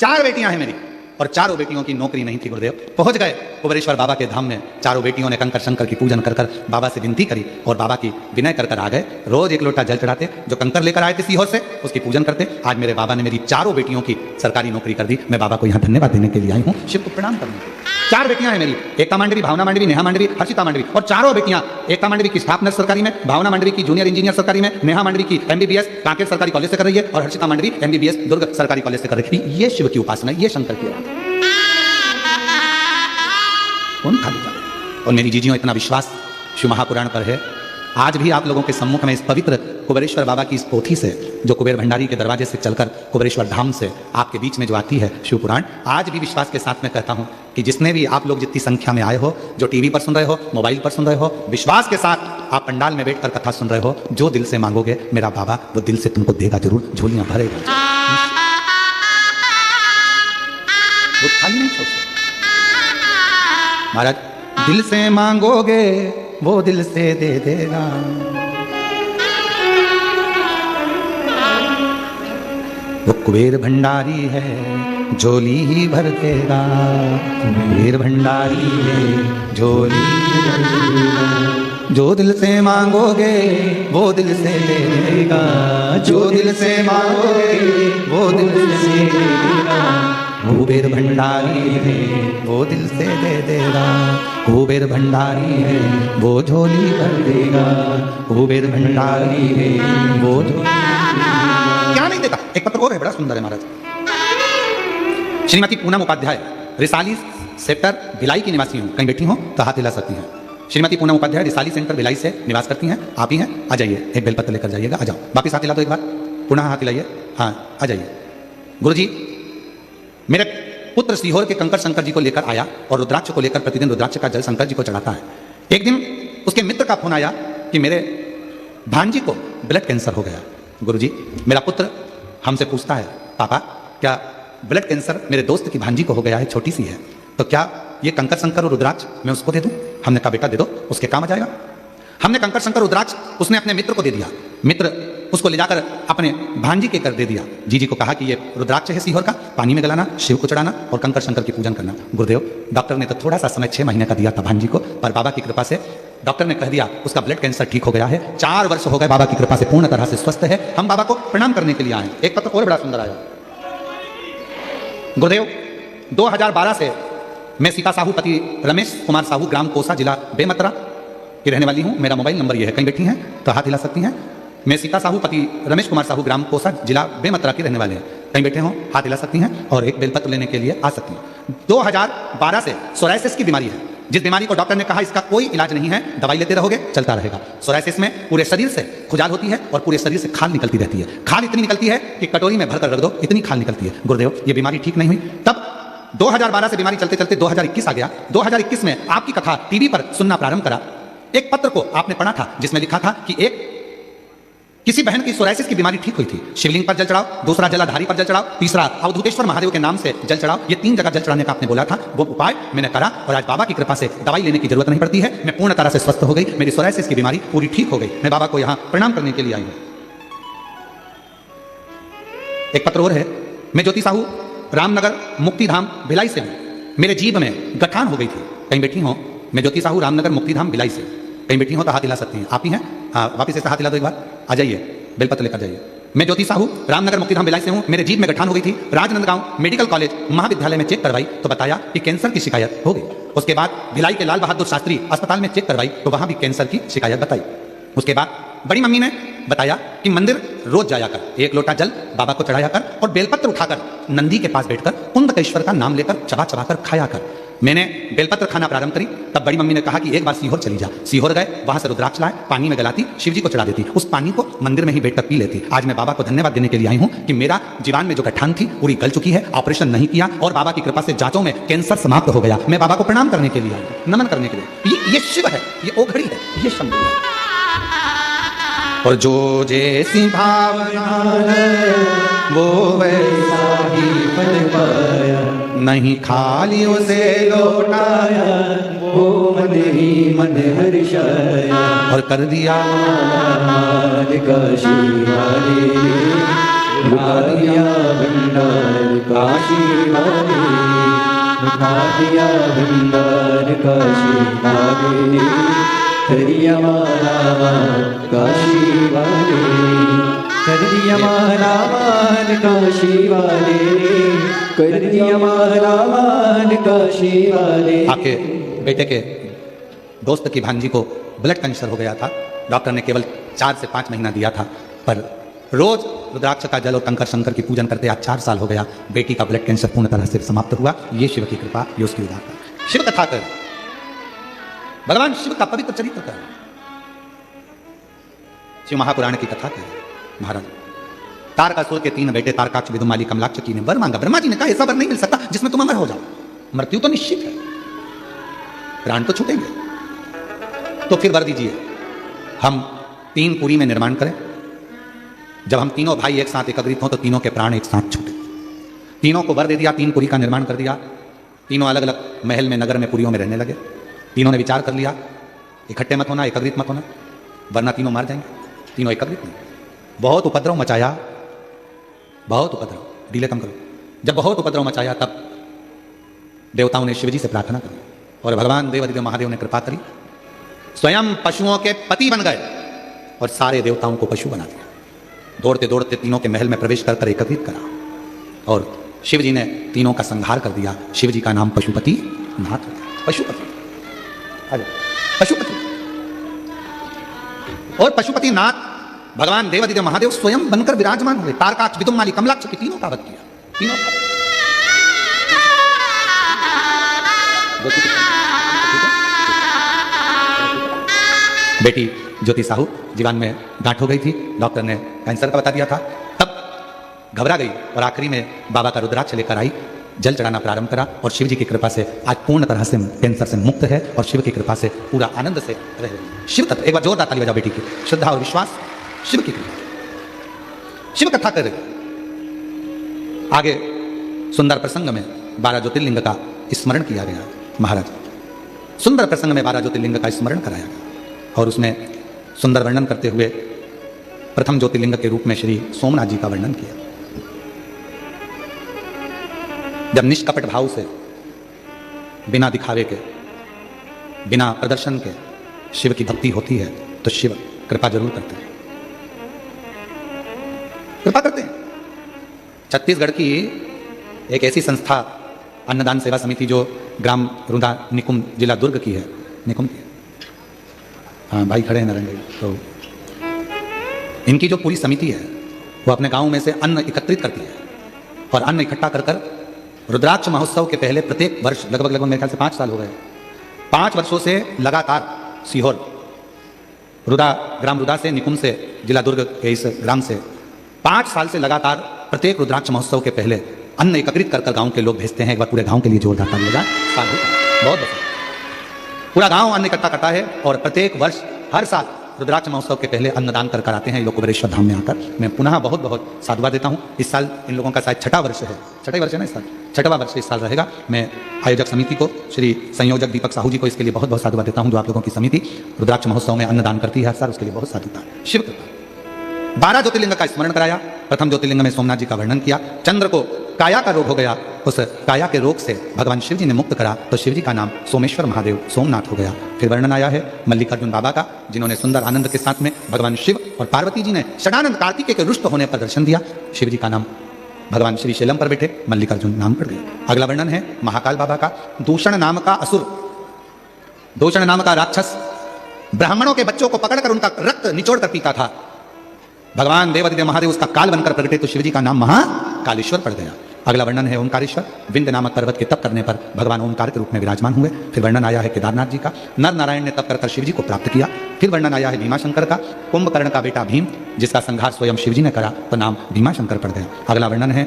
4 बेटियां हैं मेरी, और 4 बेटियों की नौकरी नहीं थी गुरुदेव। पहुंच गए कुबेरेश्वर बाबा के धाम में। 4 बेटियों ने कंकर शंकर की पूजन कर कर बाबा से विनती करी, और बाबा की विनय कर कर आ गए। रोज 1 लोटा जल चढ़ाते, जो कंकर लेकर आए थे सीहोर से उसकी पूजन करते। आज मेरे बाबा ने मेरी 4 बेटियों की सरकारी नौकरी कर दी। मैं बाबा को यहाँ धन्यवाद देने के लिए आई हूँ, शिव को प्रणाम करने के लिए। 4 बेटियां हैं मेरी, एकता मांडवी, भावना मांडवी, नेहा मांडवी, हर्षिता मांडवी, और 4 बेटियां एकता मांडवी की स्टाफ नर्स सरकारी में, भावना मांडवी की जूनियर इंजीनियर सरकारी में, नेहा मांडवी की MBBS कांकेर सरकारी कॉलेज से कर रही है, और हर्षिता मांडवी MBBS दुर्ग सरकारी कॉलेज से कर रही है। ये शिव की उपासना, ये शंकर की कौन खाली जाए। और मेरी जीजियों, इतना विश्वास शिव महापुराण पर है। आज भी आप लोगों के सम्मुख में इस पवित्र कुबेरेश्वर बाबा की इस पोथी से, जो कुबेर भंडारी के दरवाजे से चलकर कुबेरेश्वर धाम से आपके बीच में जो आती है शिव पुराण, आज भी विश्वास के साथ मैं कहता हूं कि जिसने भी आप लोग जितनी संख्या में आए हो, जो टीवी पर सुन रहे हो, मोबाइल पर सुन रहे हो, विश्वास के साथ आप पंडाल में बैठकर कथा सुन रहे हो, जो दिल से मांगोगे मेरा बाबा वो दिल से तुमको देगा जरूर, झोलियां भरेगा। वो खाली नहीं छोड़ते महाराज, दिल से मांगोगे वो दिल से दे देगा। वो कुबेर भंडारी है, झोली ही भर देगा। कुबेर भंडारी है, झोली ही भर देगा। जो दिल से मांगोगे वो दिल से दे देगा। जो दिल से मांगोगे वो दिल से दे देगा। कुबेर भंडारी है, वो दिल से दे देगा। कुबेर भंडारी है वो झोली भर देगा, कुबेर भंडारी है वो झोली। क्या नहीं देता। एक पत्र और है, बड़ा सुंदर है महाराज। श्रीमती पूनम उपाध्याय, रिसाली सेक्टर भिलाई की निवासी हूँ, कहीं बैठी हो तो हाथ हिला सकती हैं। श्रीमती पूनम उपाध्याय रिसाली सेंटर भिलाई से निवास करती हैं, आप ही हैं, आ जाइए, एक बेलपत्र लेकर जाइएगा, आ जाओ। वापिस हाथ हिला दो एक बार, पुनः हाथ हिलाइए, हाँ आ जाइए। गुरुजी, मेरे पुत्र सीहोर के कंकर शंकर जी को लेकर आया और रुद्राक्ष को लेकर प्रतिदिन रुद्राक्ष का जल शंकर जी को चढ़ाता है। एक दिन उसके मित्र का फोन आया कि मेरे भांजी को ब्लड कैंसर हो गया। गुरुजी, मेरा पुत्र हमसे पूछता है, पापा क्या ब्लड कैंसर मेरे दोस्त की भांजी को हो गया है, छोटी सी है, तो क्या ये कंकर शंकर और रुद्राक्ष मैं उसको दे दूं? हमने कहा बेटा दे दो, उसके काम आ जाएगा। हमने कंकर शंकर रुद्राक्ष उसने अपने मित्र को दे दिया, मित्र उसको ले जाकर अपने भांजी के कर दे दिया। जीजी को कहा कि ये रुद्राक्ष है सीहोर का, पानी में गलाना, शिव को चढ़ाना और कंकर शंकर की पूजन करना। गुरुदेव, डॉक्टर ने तो थोड़ा सा समय 6 महीने का दिया था भांजी को, पर बाबा की कृपा से डॉक्टर ने कह दिया उसका ब्लड कैंसर ठीक हो गया है, 4 वर्ष हो गए, बाबा की कृपा से पूर्ण तरह से स्वस्थ है। हम बाबा को प्रणाम करने के लिए आए। एक पत्र और बड़ा सुंदर आया। गुरुदेव, 2012 से मैं सीता साहू पति रमेश कुमार साहू, ग्राम कोसा, जिला बेमतरा की रहने वाली हूँ। मेरा मोबाइल नंबर ये है, कहीं बैठी हैं तो हाथ हिला सकती हैं। मैं सीता साहू पति रमेश कुमार साहू, ग्राम कोसा, जिला बेमतरा की रहने वाले हैं, कहीं बैठे हों हाथ हिला सकती हैं और एक बेलपत्र लेने के लिए आ सकती हैं। 2012 से सोरायसिस की बीमारी है, जिस बीमारी को डॉक्टर ने कहा इसका कोई इलाज नहीं है, दवाई लेते रहोगे चलता रहेगा। सोरायसिस में पूरे शरीर से खुजाल होती है और पूरे शरीर से खाल निकलती रहती है। खाल इतनी निकलती है कि कटोरी में भरकर रख दो, इतनी खाल निकलती है। गुरुदेव, ये बीमारी ठीक नहीं हुई। तब 2012 से बीमारी चलते चलते 2021 आ गया। 2021 में आपकी कथा टीवी पर सुनना प्रारंभ करा। एक पत्र को आपने पढ़ा था जिसमें लिखा था कि किसी बहन की सोरायसिस की बीमारी ठीक हुई थी। शिवलिंग पर जल चढ़ाओ, दूसरा जलाधारी पर जल चढ़ाओ, तीसरा अवधूतेश्वर महादेव के नाम से जल चढ़ाओ। ये 3 जगह जल चढ़ाने का आपने बोला था। वो उपाय मैंने करा और आज बाबा की कृपा से दवाई लेने की जरूरत नहीं पड़ती है। मैं पूर्ण तरह से स्वस्थ हो गई, मेरी सोरायसिस की बीमारी पूरी ठीक हो गई। मैं बाबा को यहाँ प्रणाम करने के लिए आई हूँ। एक पत्र और है। मैं ज्योति साहू, रामनगर मुक्तिधाम भिलाई से हूँ। मेरे जीभ में गठान हो गई थी, कहीं बैठी हो। मैं ज्योति साहू, रामनगर मुक्तिधाम भिलाई से, कहीं बैठी हो तो हाथ हिला सकती हैं, आप ही हैं। वापिस ऐसे हाथ हिला दो एक बार, आ जाइए, बेलपत्र लेकर जाइए। मैं ज्योति साहू, रामनगर मुक्तिधाम भिलाई से हूँ। मेरे जीभ में गठान हो गई थी। राजनांदगांव मेडिकल कॉलेज महाविद्यालय में चेक करवाई तो बताया कि कैंसर की शिकायत हो गई। उसके बाद भिलाई के लाल बहादुर शास्त्री अस्पताल में चेक करवाई तो वहां भी कैंसर की शिकायत बताई। उसके बाद बड़ी मम्मी ने बताया कि मंदिर रोज जाया कर, 1 लोटा जल बाबा को चढ़ाया कर और बेलपत्र उठाकर नंदी के पास बैठकर कुंभकेश्वर का नाम लेकर चबा चबा कर खाया कर। मैंने बेलपत्र खाना प्रारंभ करी, तब बड़ी मम्मी ने कहा कि एक बार सीहोर चली जा। सीहोर गए, वहां से रुद्राक्ष लाए, पानी में गलाती, शिव जी को चढ़ा देती, उस पानी को मंदिर में ही बैठकर पी लेती। आज मैं बाबा को धन्यवाद देने के लिए आई हूँ कि मेरा जीवान में जो गठान थी पूरी गल चुकी है, ऑपरेशन नहीं किया और बाबा की कृपा से जांचों में कैंसर समाप्त हो गया। मैं बाबा को प्रणाम करने के लिए आई हूँ, नमन करने के लिए। ये शिव है, ये ओघड़ी है, ये शंभू है। और जो जैसी भावना है वो वैसा ही फल पाया, नहीं खाली उसे लौटाया, वो मन ही मन हर्षाया और कर दिया काशी वाले, उठा दिया भंडार काशी वाले, उठा दिया भंडार काशी वाले, कर दिया माला काशी वाले, कर दिया माला काशी वाले, कर दिया माला काशी वाले। आपके बेटे के दोस्त की भांजी को ब्लड कैंसर हो गया था। डॉक्टर ने केवल 4 से 5 महीना दिया था, पर रोज रुद्राक्ष का जल और कंकर शंकर की पूजन करते आज 4 साल हो गया। बेटी का ब्लड कैंसर पूर्ण तरह से समाप्त हुआ। ये शिव की कृपा, ये उसकी उदारता। शिव कथा कर, भगवान शिव का पवित्र चरित्र कर, शिव महापुराण की कथा कर। महाराज, तारकासुर के 3 बेटे तारकाक्ष, विदुमाली, कमलाक्ष की ने वर मांगा। ब्रह्मा जी ने कहा ऐसा वर नहीं मिल सकता जिसमें तुम अमर हो जाओ, मृत्यु तो निश्चित है, प्राण तो छूटेंगे, तो फिर वर दीजिए हम 3 पुरी में निर्माण करें। जब हम तीनों भाई एक साथ एकत्रित हों तो तीनों के प्राण एक साथ छूटे। तीनों को वर दे दिया, 3 पुरी का निर्माण कर दिया। तीनों अलग अलग महल में, नगर में, पुरियों में रहने लगे। तीनों ने विचार कर लिया इकट्ठे मत होना, एकत्रित मत होना, वरना तीनों मार जाएंगे। तीनों एकत्रित नहीं। बहुत उपद्रव मचाया, बहुत उपद्रव, डीले कम करो। जब बहुत उपद्रव मचाया तब देवताओं ने शिवजी से प्रार्थना करी और भगवान देवादिदेव महादेव ने कृपा करी, स्वयं पशुओं के पति बन गए और सारे देवताओं को पशु बना दिया। दौड़ते दौड़ते तीनों के महल में प्रवेश कर एकत्रित करा और शिवजी ने तीनों का संहार कर दिया। शिवजी का नाम पशुपति नाथ, पशुपति। पशुपति। और पशुपति नाथ भगवान देवादिदेव महादेव स्वयं बनकर विराजमान हुए। तारकाक्ष, विदुमाली, कमलाक्ष की तीनों का वध किया। तीनों बेटी ज्योति साहू जीवन में गांठ हो गई थी, डॉक्टर ने कैंसर का बता दिया था। तब घबरा गई और आखिरी में बाबा का रुद्राक्ष लेकर आई, जल चढ़ाना प्रारंभ करा और शिव जी की कृपा से आज पूर्ण तरह से कैंसर से मुक्त है और शिव की कृपा से पूरा आनंद से रह रही है। शिव तत्व, एक बार जोरदार ताली बजाओ बेटी की। श्रद्धा और विश्वास, शिव की कृपा। शिव कथा कर आगे सुंदर प्रसंग में 12 ज्योतिर्लिंग का स्मरण किया गया। महाराज सुंदर प्रसंग में 12 ज्योतिर्लिंग का स्मरण कराया गया और उसमें सुंदर वर्णन करते हुए प्रथम ज्योतिर्लिंग के रूप में श्री सोमनाथ जी का वर्णन किया। जब निष्कपट भाव से, बिना दिखावे के, बिना प्रदर्शन के शिव की भक्ति होती है तो शिव कृपा जरूर करते हैं, कृपा करते हैं। छत्तीसगढ़ की एक ऐसी संस्था अन्नदान सेवा समिति जो ग्राम रुदा निकुम जिला दुर्ग की है, निकुम की है, हाँ भाई खड़े हैं नारायण भाई, तो इनकी जो पूरी समिति है वो अपने गांव में से अन्न एकत्रित करती है और अन्न इकट्ठा कर कर रुद्राक्ष महोत्सव के पहले प्रत्येक वर्ष लगभग मेरे ख्याल से 5 साल हो गए, 5 वर्षों से लगातार सीहोर रुदा, ग्राम रुदा से, निकुम से, जिला दुर्ग के इस ग्राम से 5 साल से लगातार प्रत्येक रुद्राक्ष महोत्सव के पहले अन्न एकत्रित कर गांव के लोग भेजते हैं। एक बार पूरे गांव के लिए जोरदार ताली बजा। बहुत पूरा गांव अन्न इकट्ठा करता है और प्रत्येक वर्ष हर साल रुद्राक्ष महोत्सव के पहले अन्नदान कर आते हैं लोग कुबेरेश्वर धाम में आकर। मैं पुनः बहुत बहुत साधुवाद देता हूँ। इस साल इन लोगों का शायद 6वां वर्ष है, 6वां वर्ष है ना इस साल, 6वां वर्ष इस साल रहेगा। मैं आयोजक समिति को, श्री संयोजक दीपक साहू जी को इसके लिए बहुत बहुत साधुवाद देता हूँ जो आप लोगों की समिति रुद्राक्ष महोत्सव में अन्नदान करती है हर साल, उसके लिए बहुत साधुता। शिव कृपा। 12 ज्योतिर्लिंग का स्मरण कराया। प्रथम ज्योतिर्लिंग में सोमनाथ जी का वर्णन किया। चंद्र को काया का रोग हो गया, उस काया के रोग से भगवान शिव जी ने मुक्त करा तो शिव जी का नाम सोमेश्वर महादेव सोमनाथ हो गया। फिर वर्णन आया है मल्लिकार्जुन बाबा का, जिन्होंने सुंदर आनंद के साथ में भगवान शिव और पार्वती जी ने षडानंद कार्तिकेय के रुष्ट होने पर दर्शन दिया। शिव जी का नाम भगवान श्री शैलम पर बैठे मल्लिकार्जुन नाम पड़ गया। अगला वर्णन है महाकाल बाबा का। दूषण नाम का असुर, दूषण नाम का राक्षस ब्राह्मणों के बच्चों को पकड़कर उनका रक्त निचोड़ कर पीता था। भगवान देवादिदेव महादेव उसका काल बनकर प्रकटे तो शिवजी का नाम महाकालेश्वर पड़ गया। अगला वर्णन है ओंकारेश्वर। विंध्य नामक पर्वत के तप करने पर भगवान ओंकार के रूप में विराजमान हुए। फिर वर्णन आया है केदारनाथ जी का। नर नारायण ने तप कर शिवजी को प्राप्त किया। फिर वर्णन आया है भीमाशंकर का। कुंभकर्ण का बेटा भीम, जिसका संहार स्वयं शिवजी ने करा तो नाम भीमाशंकर पड़ गया। अगला वर्णन है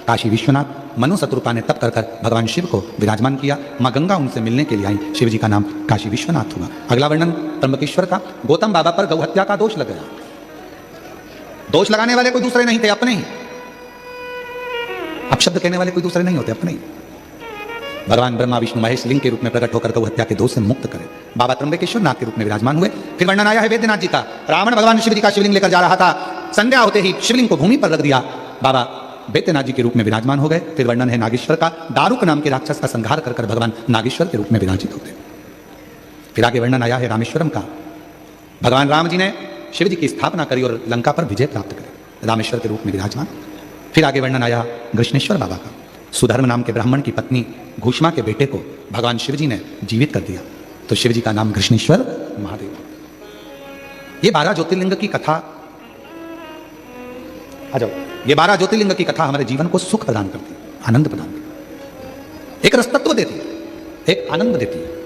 काशी विश्वनाथ। मनु शत्रुपा ने तप कर भगवान शिव को विराजमान किया। माँ गंगा उनसे मिलने के लिए आई, शिवजी का नाम काशी विश्वनाथ हुआ। अगला वर्णन त्र्यंबकेश्वर का। गौतम बाबा पर गौ हत्या का दोष लग गया। दोष लगाने वाले कोई दूसरे नहीं थे, अपने ही। अपशब्द कहने वाले कोई दूसरे नहीं होते, अपने ही। भगवान ब्रह्मा विष्णु महेश लिंग के रूप में प्रकट होकर गौ हत्या के दोष से मुक्त करे बाबा त्र्यंबकेश्वर नाथ के रूप में विराजमान हुए। फिर वर्णन आया है वैद्यनाथ जी का। रावण भगवान शिव जी का शिवलिंग लेकर जा रहा था, संध्या होते ही शिवलिंग को भूमि पर रख दिया, बाबा वैद्यनाथ जी के रूप में विराजमान हो गए। फिर वर्णन है नागेश्वर का। दारुक नाम के राक्षस का संहार कर भगवान नागेश्वर के रूप में विराजित होते। फिर आगे वर्णन आया है रामेश्वरम का। भगवान राम जी ने शिव जी की स्थापना करी और लंका पर विजय प्राप्त करी, रामेश्वर के रूप में विराजमान। फिर आगे वर्णन आया कृष्णेश्वर बाबा का। सुधर्म नाम के ब्राह्मण की पत्नी घूष्मा के बेटे को भगवान शिव जी ने जीवित कर दिया तो शिव जी का नाम कृष्णेश्वर महादेव। ये 12 ज्योतिर्लिंग की कथा, आ जाओ, ये 12 ज्योतिर्लिंग की कथा हमारे जीवन को सुख प्रदान करती है, आनंद प्रदान करती है, एक रसतत्व देती है, एक आनंद देती है।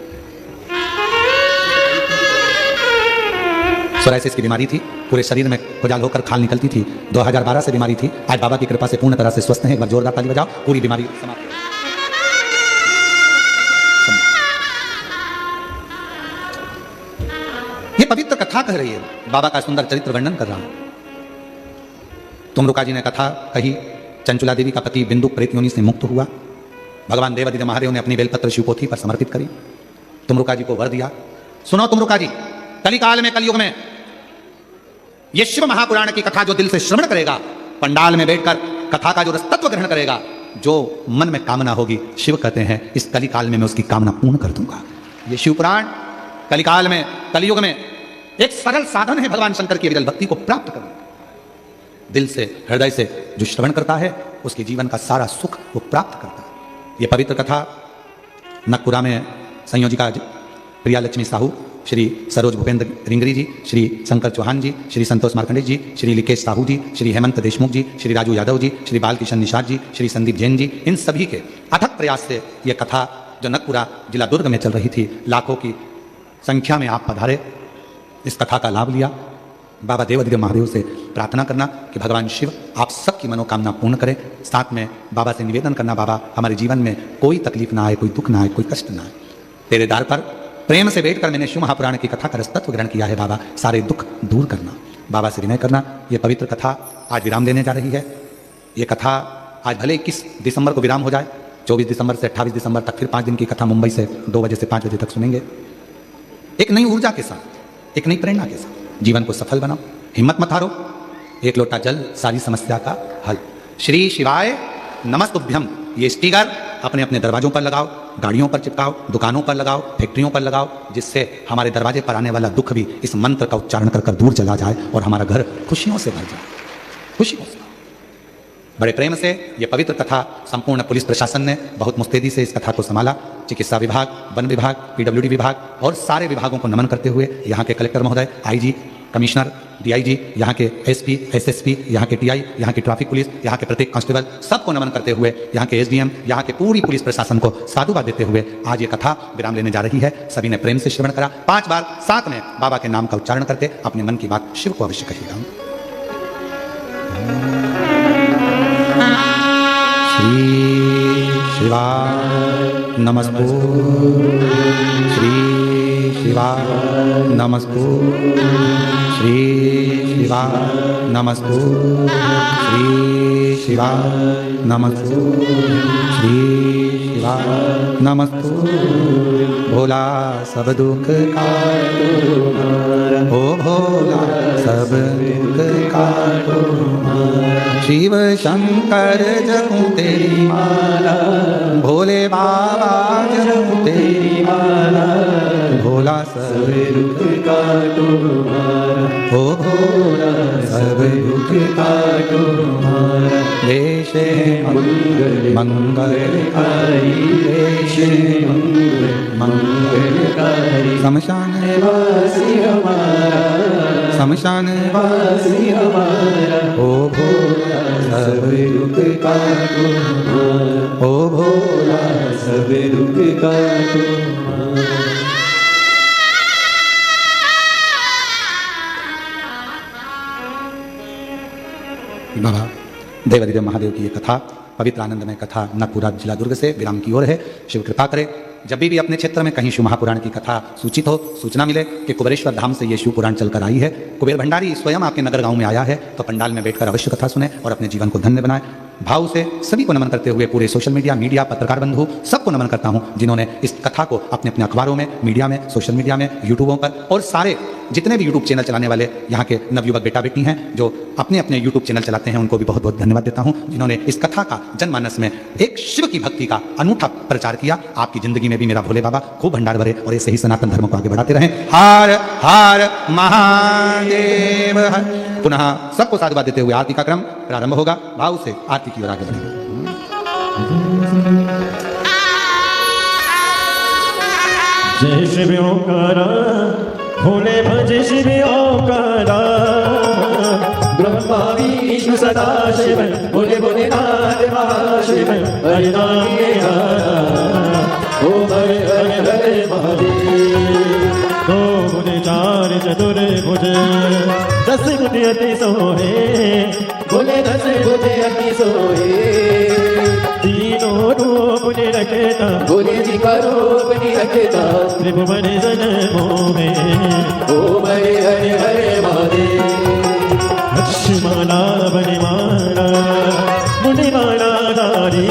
सोराइसिस की बीमारी थी, पूरे शरीर में खुजाल होकर खाल निकलती थी, 2012 से बीमारी थी। आज बाबा की कृपा से पूर्ण तरह से स्वस्थ हैं। एक बार जोरदार ताली बजाओ। पूरी बीमारी समाप्त। ये पवित्र कथा कह रही है, बाबा का सुंदर चरित्र वर्णन कर रहा हूं। तुमरुका जी ने कथा कही, चंचुला देवी का पति बिंदु प्रेत योनि से मुक्त हुआ। भगवान देवादिदेव महादेव ने अपनी बेलपत्र शिवपोथी पर समर्पित करी, तुमरुका जी को वर दिया। सुनो तुमरुका जी, कलिकाल में, कलयुग में ये शिव महापुराण की कथा जो दिल से श्रवण करेगा, पंडाल में बैठकर कथा का जो रसतत्व ग्रहण करेगा, जो मन में कामना होगी, शिव कहते हैं इस कलिकाल में मैं उसकी कामना पूर्ण कर दूंगा। ये शिव पुराण कलिकाल में, कलयुग में एक सरल साधन है भगवान शंकर की विरल भक्ति को प्राप्त करने। दिल से, हृदय से जो श्रवण करता है उसके जीवन का सारा सुख वो प्राप्त करता है। ये पवित्र कथा नकपुरा में संयोजिका प्रिया लक्ष्मी साहू, श्री सरोज भूपेंद्र रिंगरी जी, श्री शंकर चौहान जी, श्री संतोष मार्कंडे जी, श्री लिकेश साहू जी, श्री हेमंत देशमुख जी, श्री राजू यादव जी, श्री बालकिशन निषाद जी, श्री संदीप जैन जी, इन सभी के अथक प्रयास से ये कथा जो नकपुरा जिला दुर्ग में चल रही थी, लाखों की संख्या में आप पधारे, इस कथा का लाभ लिया। बाबा देवाधिदेव महादेव से प्रार्थना करना कि भगवान शिव आप सबकी मनोकामना पूर्ण करें। साथ में बाबा से निवेदन करना, बाबा हमारे जीवन में कोई तकलीफ ना आए, कोई दुख ना आए, कोई कष्ट ना आए। तेरे द्वार पर प्रेम से बैठकर मैंने शिव महापुराण की कथा का रसतत्व ग्रहण किया है बाबा, सारे दुख दूर करना, बाबा से विनय करना। ये पवित्र कथा आज विराम लेने जा रही है। ये कथा आज भले 21 दिसंबर को विराम हो जाए, 24 दिसंबर से 28 दिसंबर तक फिर 5 दिन की कथा मुंबई से 2 बजे से 5 बजे तक सुनेंगे। एक नई ऊर्जा के साथ, एक नई प्रेरणा के साथ जीवन को सफल बनाओ, हिम्मत मत हारो। एक लोटा जल सारी समस्या का हल। श्री शिवाय नमस्तुभ्यम ये स्टिकर अपने अपने दरवाजों पर लगाओ, गाड़ियों पर चिपकाओ, दुकानों पर लगाओ, फैक्ट्रियों पर लगाओ, जिससे हमारे दरवाजे पर आने वाला दुख भी इस मंत्र का उच्चारण कर कर दूर चला जाए और हमारा घर खुशियों से भर जाए, खुशियों से। बड़े प्रेम से ये पवित्र कथा संपूर्ण पुलिस प्रशासन ने बहुत मुस्तैदी से इस कथा को संभाला। चिकित्सा विभाग, वन विभाग, पीडब्ल्यूडी विभाग और सारे विभागों को नमन करते हुए यहाँ के कलेक्टर महोदय, आईजी, कमिश्नर, डीआईजी, यहाँ के एसपी, एसएसपी, यहाँ के टीआई, यहाँ की ट्रैफिक पुलिस, यहाँ के प्रत्येक कांस्टेबल, सबको नमन करते हुए, यहाँ के एसडीएम, यहाँ के पूरी पुलिस प्रशासन को साधुवाद देते हुए आज ये कथा विराम लेने जा रही है। सभी ने प्रेम से श्रवण करा। 5 बार साथ में बाबा के नाम का उच्चारण करते अपने मन की बात शिव को अवश्य कहिएगा। श्री शिवाय नमस्ते, श्री शिवाय नमस्ते, श्री शिवाय नमस्ते, श्री शिवाय नमस्ते, श्री शिवाय नमस्ते। भोला सब दुख काटो, ओ भोला सब दुख काटो, शिव शंकर जपूं तेरी माला, भोले बाबा जपूं तेरी माला, भोला सब दुख काटो, ओ भोला सब दुख काटो, देश मंगल मंगलकारी, देश मंगलकारी, शमशान वासी हमारा, शमशान वासी हमारा, ओ भोला सब दुख काटो, ओ भोला सब दुख काटो। बाबा देवाधिदेव महादेव की ये कथा, पवित्र आनंदमय कथा नकपुरा जिला दुर्ग से विराम की ओर है। शिव कृपा करे जब भी अपने क्षेत्र में कहीं शिव महापुराण की कथा सूचित हो, सूचना मिले कि कुबेरेश्वर धाम से ये शिव पुराण चलकर आई है, कुबेर भंडारी स्वयं आपके नगर गांव में आया है, तो पंडाल में बैठकर अवश्य कथा सुने और अपने जीवन को धन्य बनाए। भाव से सभी को नमन करते हुए पूरे सोशल मीडिया, पत्रकार बंधु सबको नमन करता हूं, जिन्होंने इस कथा को अपने अपने अखबारों में, मीडिया में, सोशल मीडिया में, यूट्यूबों पर और सारे जितने भी यूट्यूब चैनल चलाने वाले यहाँ के नवयुवक बेटा बेटी हैं जो अपने अपने यूट्यूब चैनल चलाते हैं, उनको भी बहुत बहुत धन्यवाद देता हूँ, जिन्होंने इस कथा का जनमानस में एक शिव की भक्ति का अनूठा प्रचार किया। आपकी जिंदगी में भी मेरा भोले बाबा खूब भंडार भरे और ऐसे ही सनातन धर्म को आगे बढ़ाते रहें। हर हर महादेव हर। पुनः सबको साधुवाद देते हुए आरती का क्रम प्रारंभ होगा। भाव से आरती की ओर आगे बढ़ेंगे। जय शिव ओंकारा, भोले भज शिव ओंकारा, ब्रह्मा विष्णु सदा शिव, भोले भोलेनाथ महाशिव, हरि नाम मेरा, ओम हरे हरे हरे महादेव। दो भुज चार चतुर्भुज, 10 भुज अति सोहे, भोले 10 भुज अति सोहे, तीनों रूप निरखता, भोले जी का रूप निरखता, त्रिभुवन जन्मों में, ओम हरे हरे हरे महादेव। लक्ष्मणा बलिमाला, मुनिमाला धारी,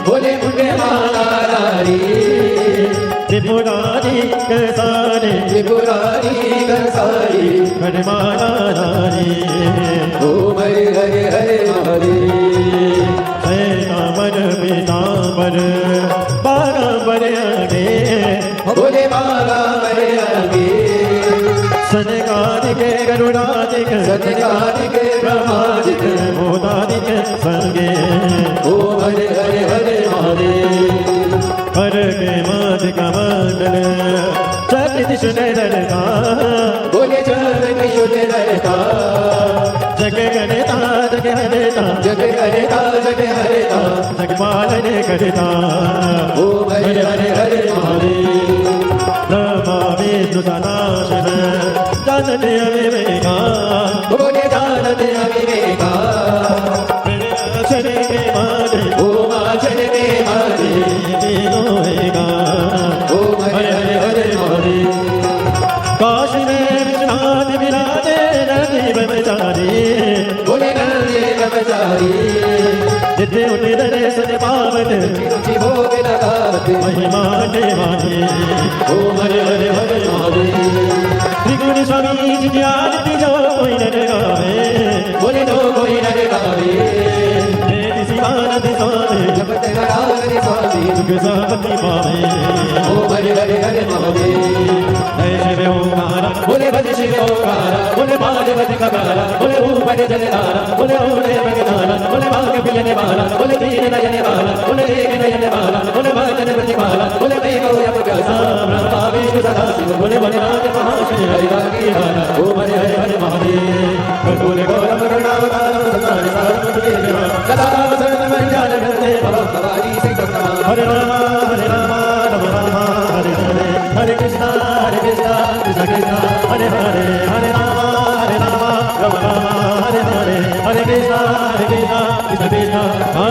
भोले मुझे माला धारी, त्रिपुरारी करसारे, त्रिपुरारी करसारी, खड़माला धारी, ओम हरे हरे हरे महादेव। पैतांबर पीतांबर, बागांबर आगे, भोले बाबा मेरे आगे, सनकादिक गरुडादिक, सनकादिक ब्रह्मादिक, भूतादिक संगे, ओम हरे हरे हरे महादेव। हर के माध का मंडल, जगपालने करता ओम हरे हरे हरे महादेव ब्रह्मा विष्णु सदा शिव जानते अविवेका बोले जानते अविवेका अक्षरे के मारे ओम अक्षर में मारे तीनों एका ओम हरे हरे हरे महादेव काशी में विश्वनाथ विराजे नदी ब्रह्मचारी बोले नंदी ब्रह्मचारी जितने उठे दर्शन पावन रुचि भोग लगाते महिमा देवानी ओम हरे हरे हरे महादेव त्रिगुण स्वामी जी की आरती जो कोई न गावे बोले तो कोई न गावे मेरी शिवानंद स्वामी जपत नारायण स्वामी सुख संपत्ति पावे ओम हरे हरे हरे महादेव जय शिव ओंकार बोले भज शिव ओंकार बोले बाज भज कबारा बोले ऊपर जलधारा बोले ओले भगनारा बोले भाग पिलने वाला बोले दीन नयने वाला बोले एक नयने वाला बोले भजन प्रतिपाला बोले मैं गौ यम गसा ब्रह्मा विष्णु सदा शिव बोले बलराज महाशय हरि रागी वाला ओम हरे हरे हरे महादेव बोले गौरव करुणावतारम संसार सारम देवा सदा सर्व मंगल करते भव भवानी से कथा हरे राम राम राम हरे हरे हरे कृष्णा कृष्ण कृष्ण हरे हरे हरे राम राम राम हरे हरे हरे कृष्णा कृष्ण कृष्ण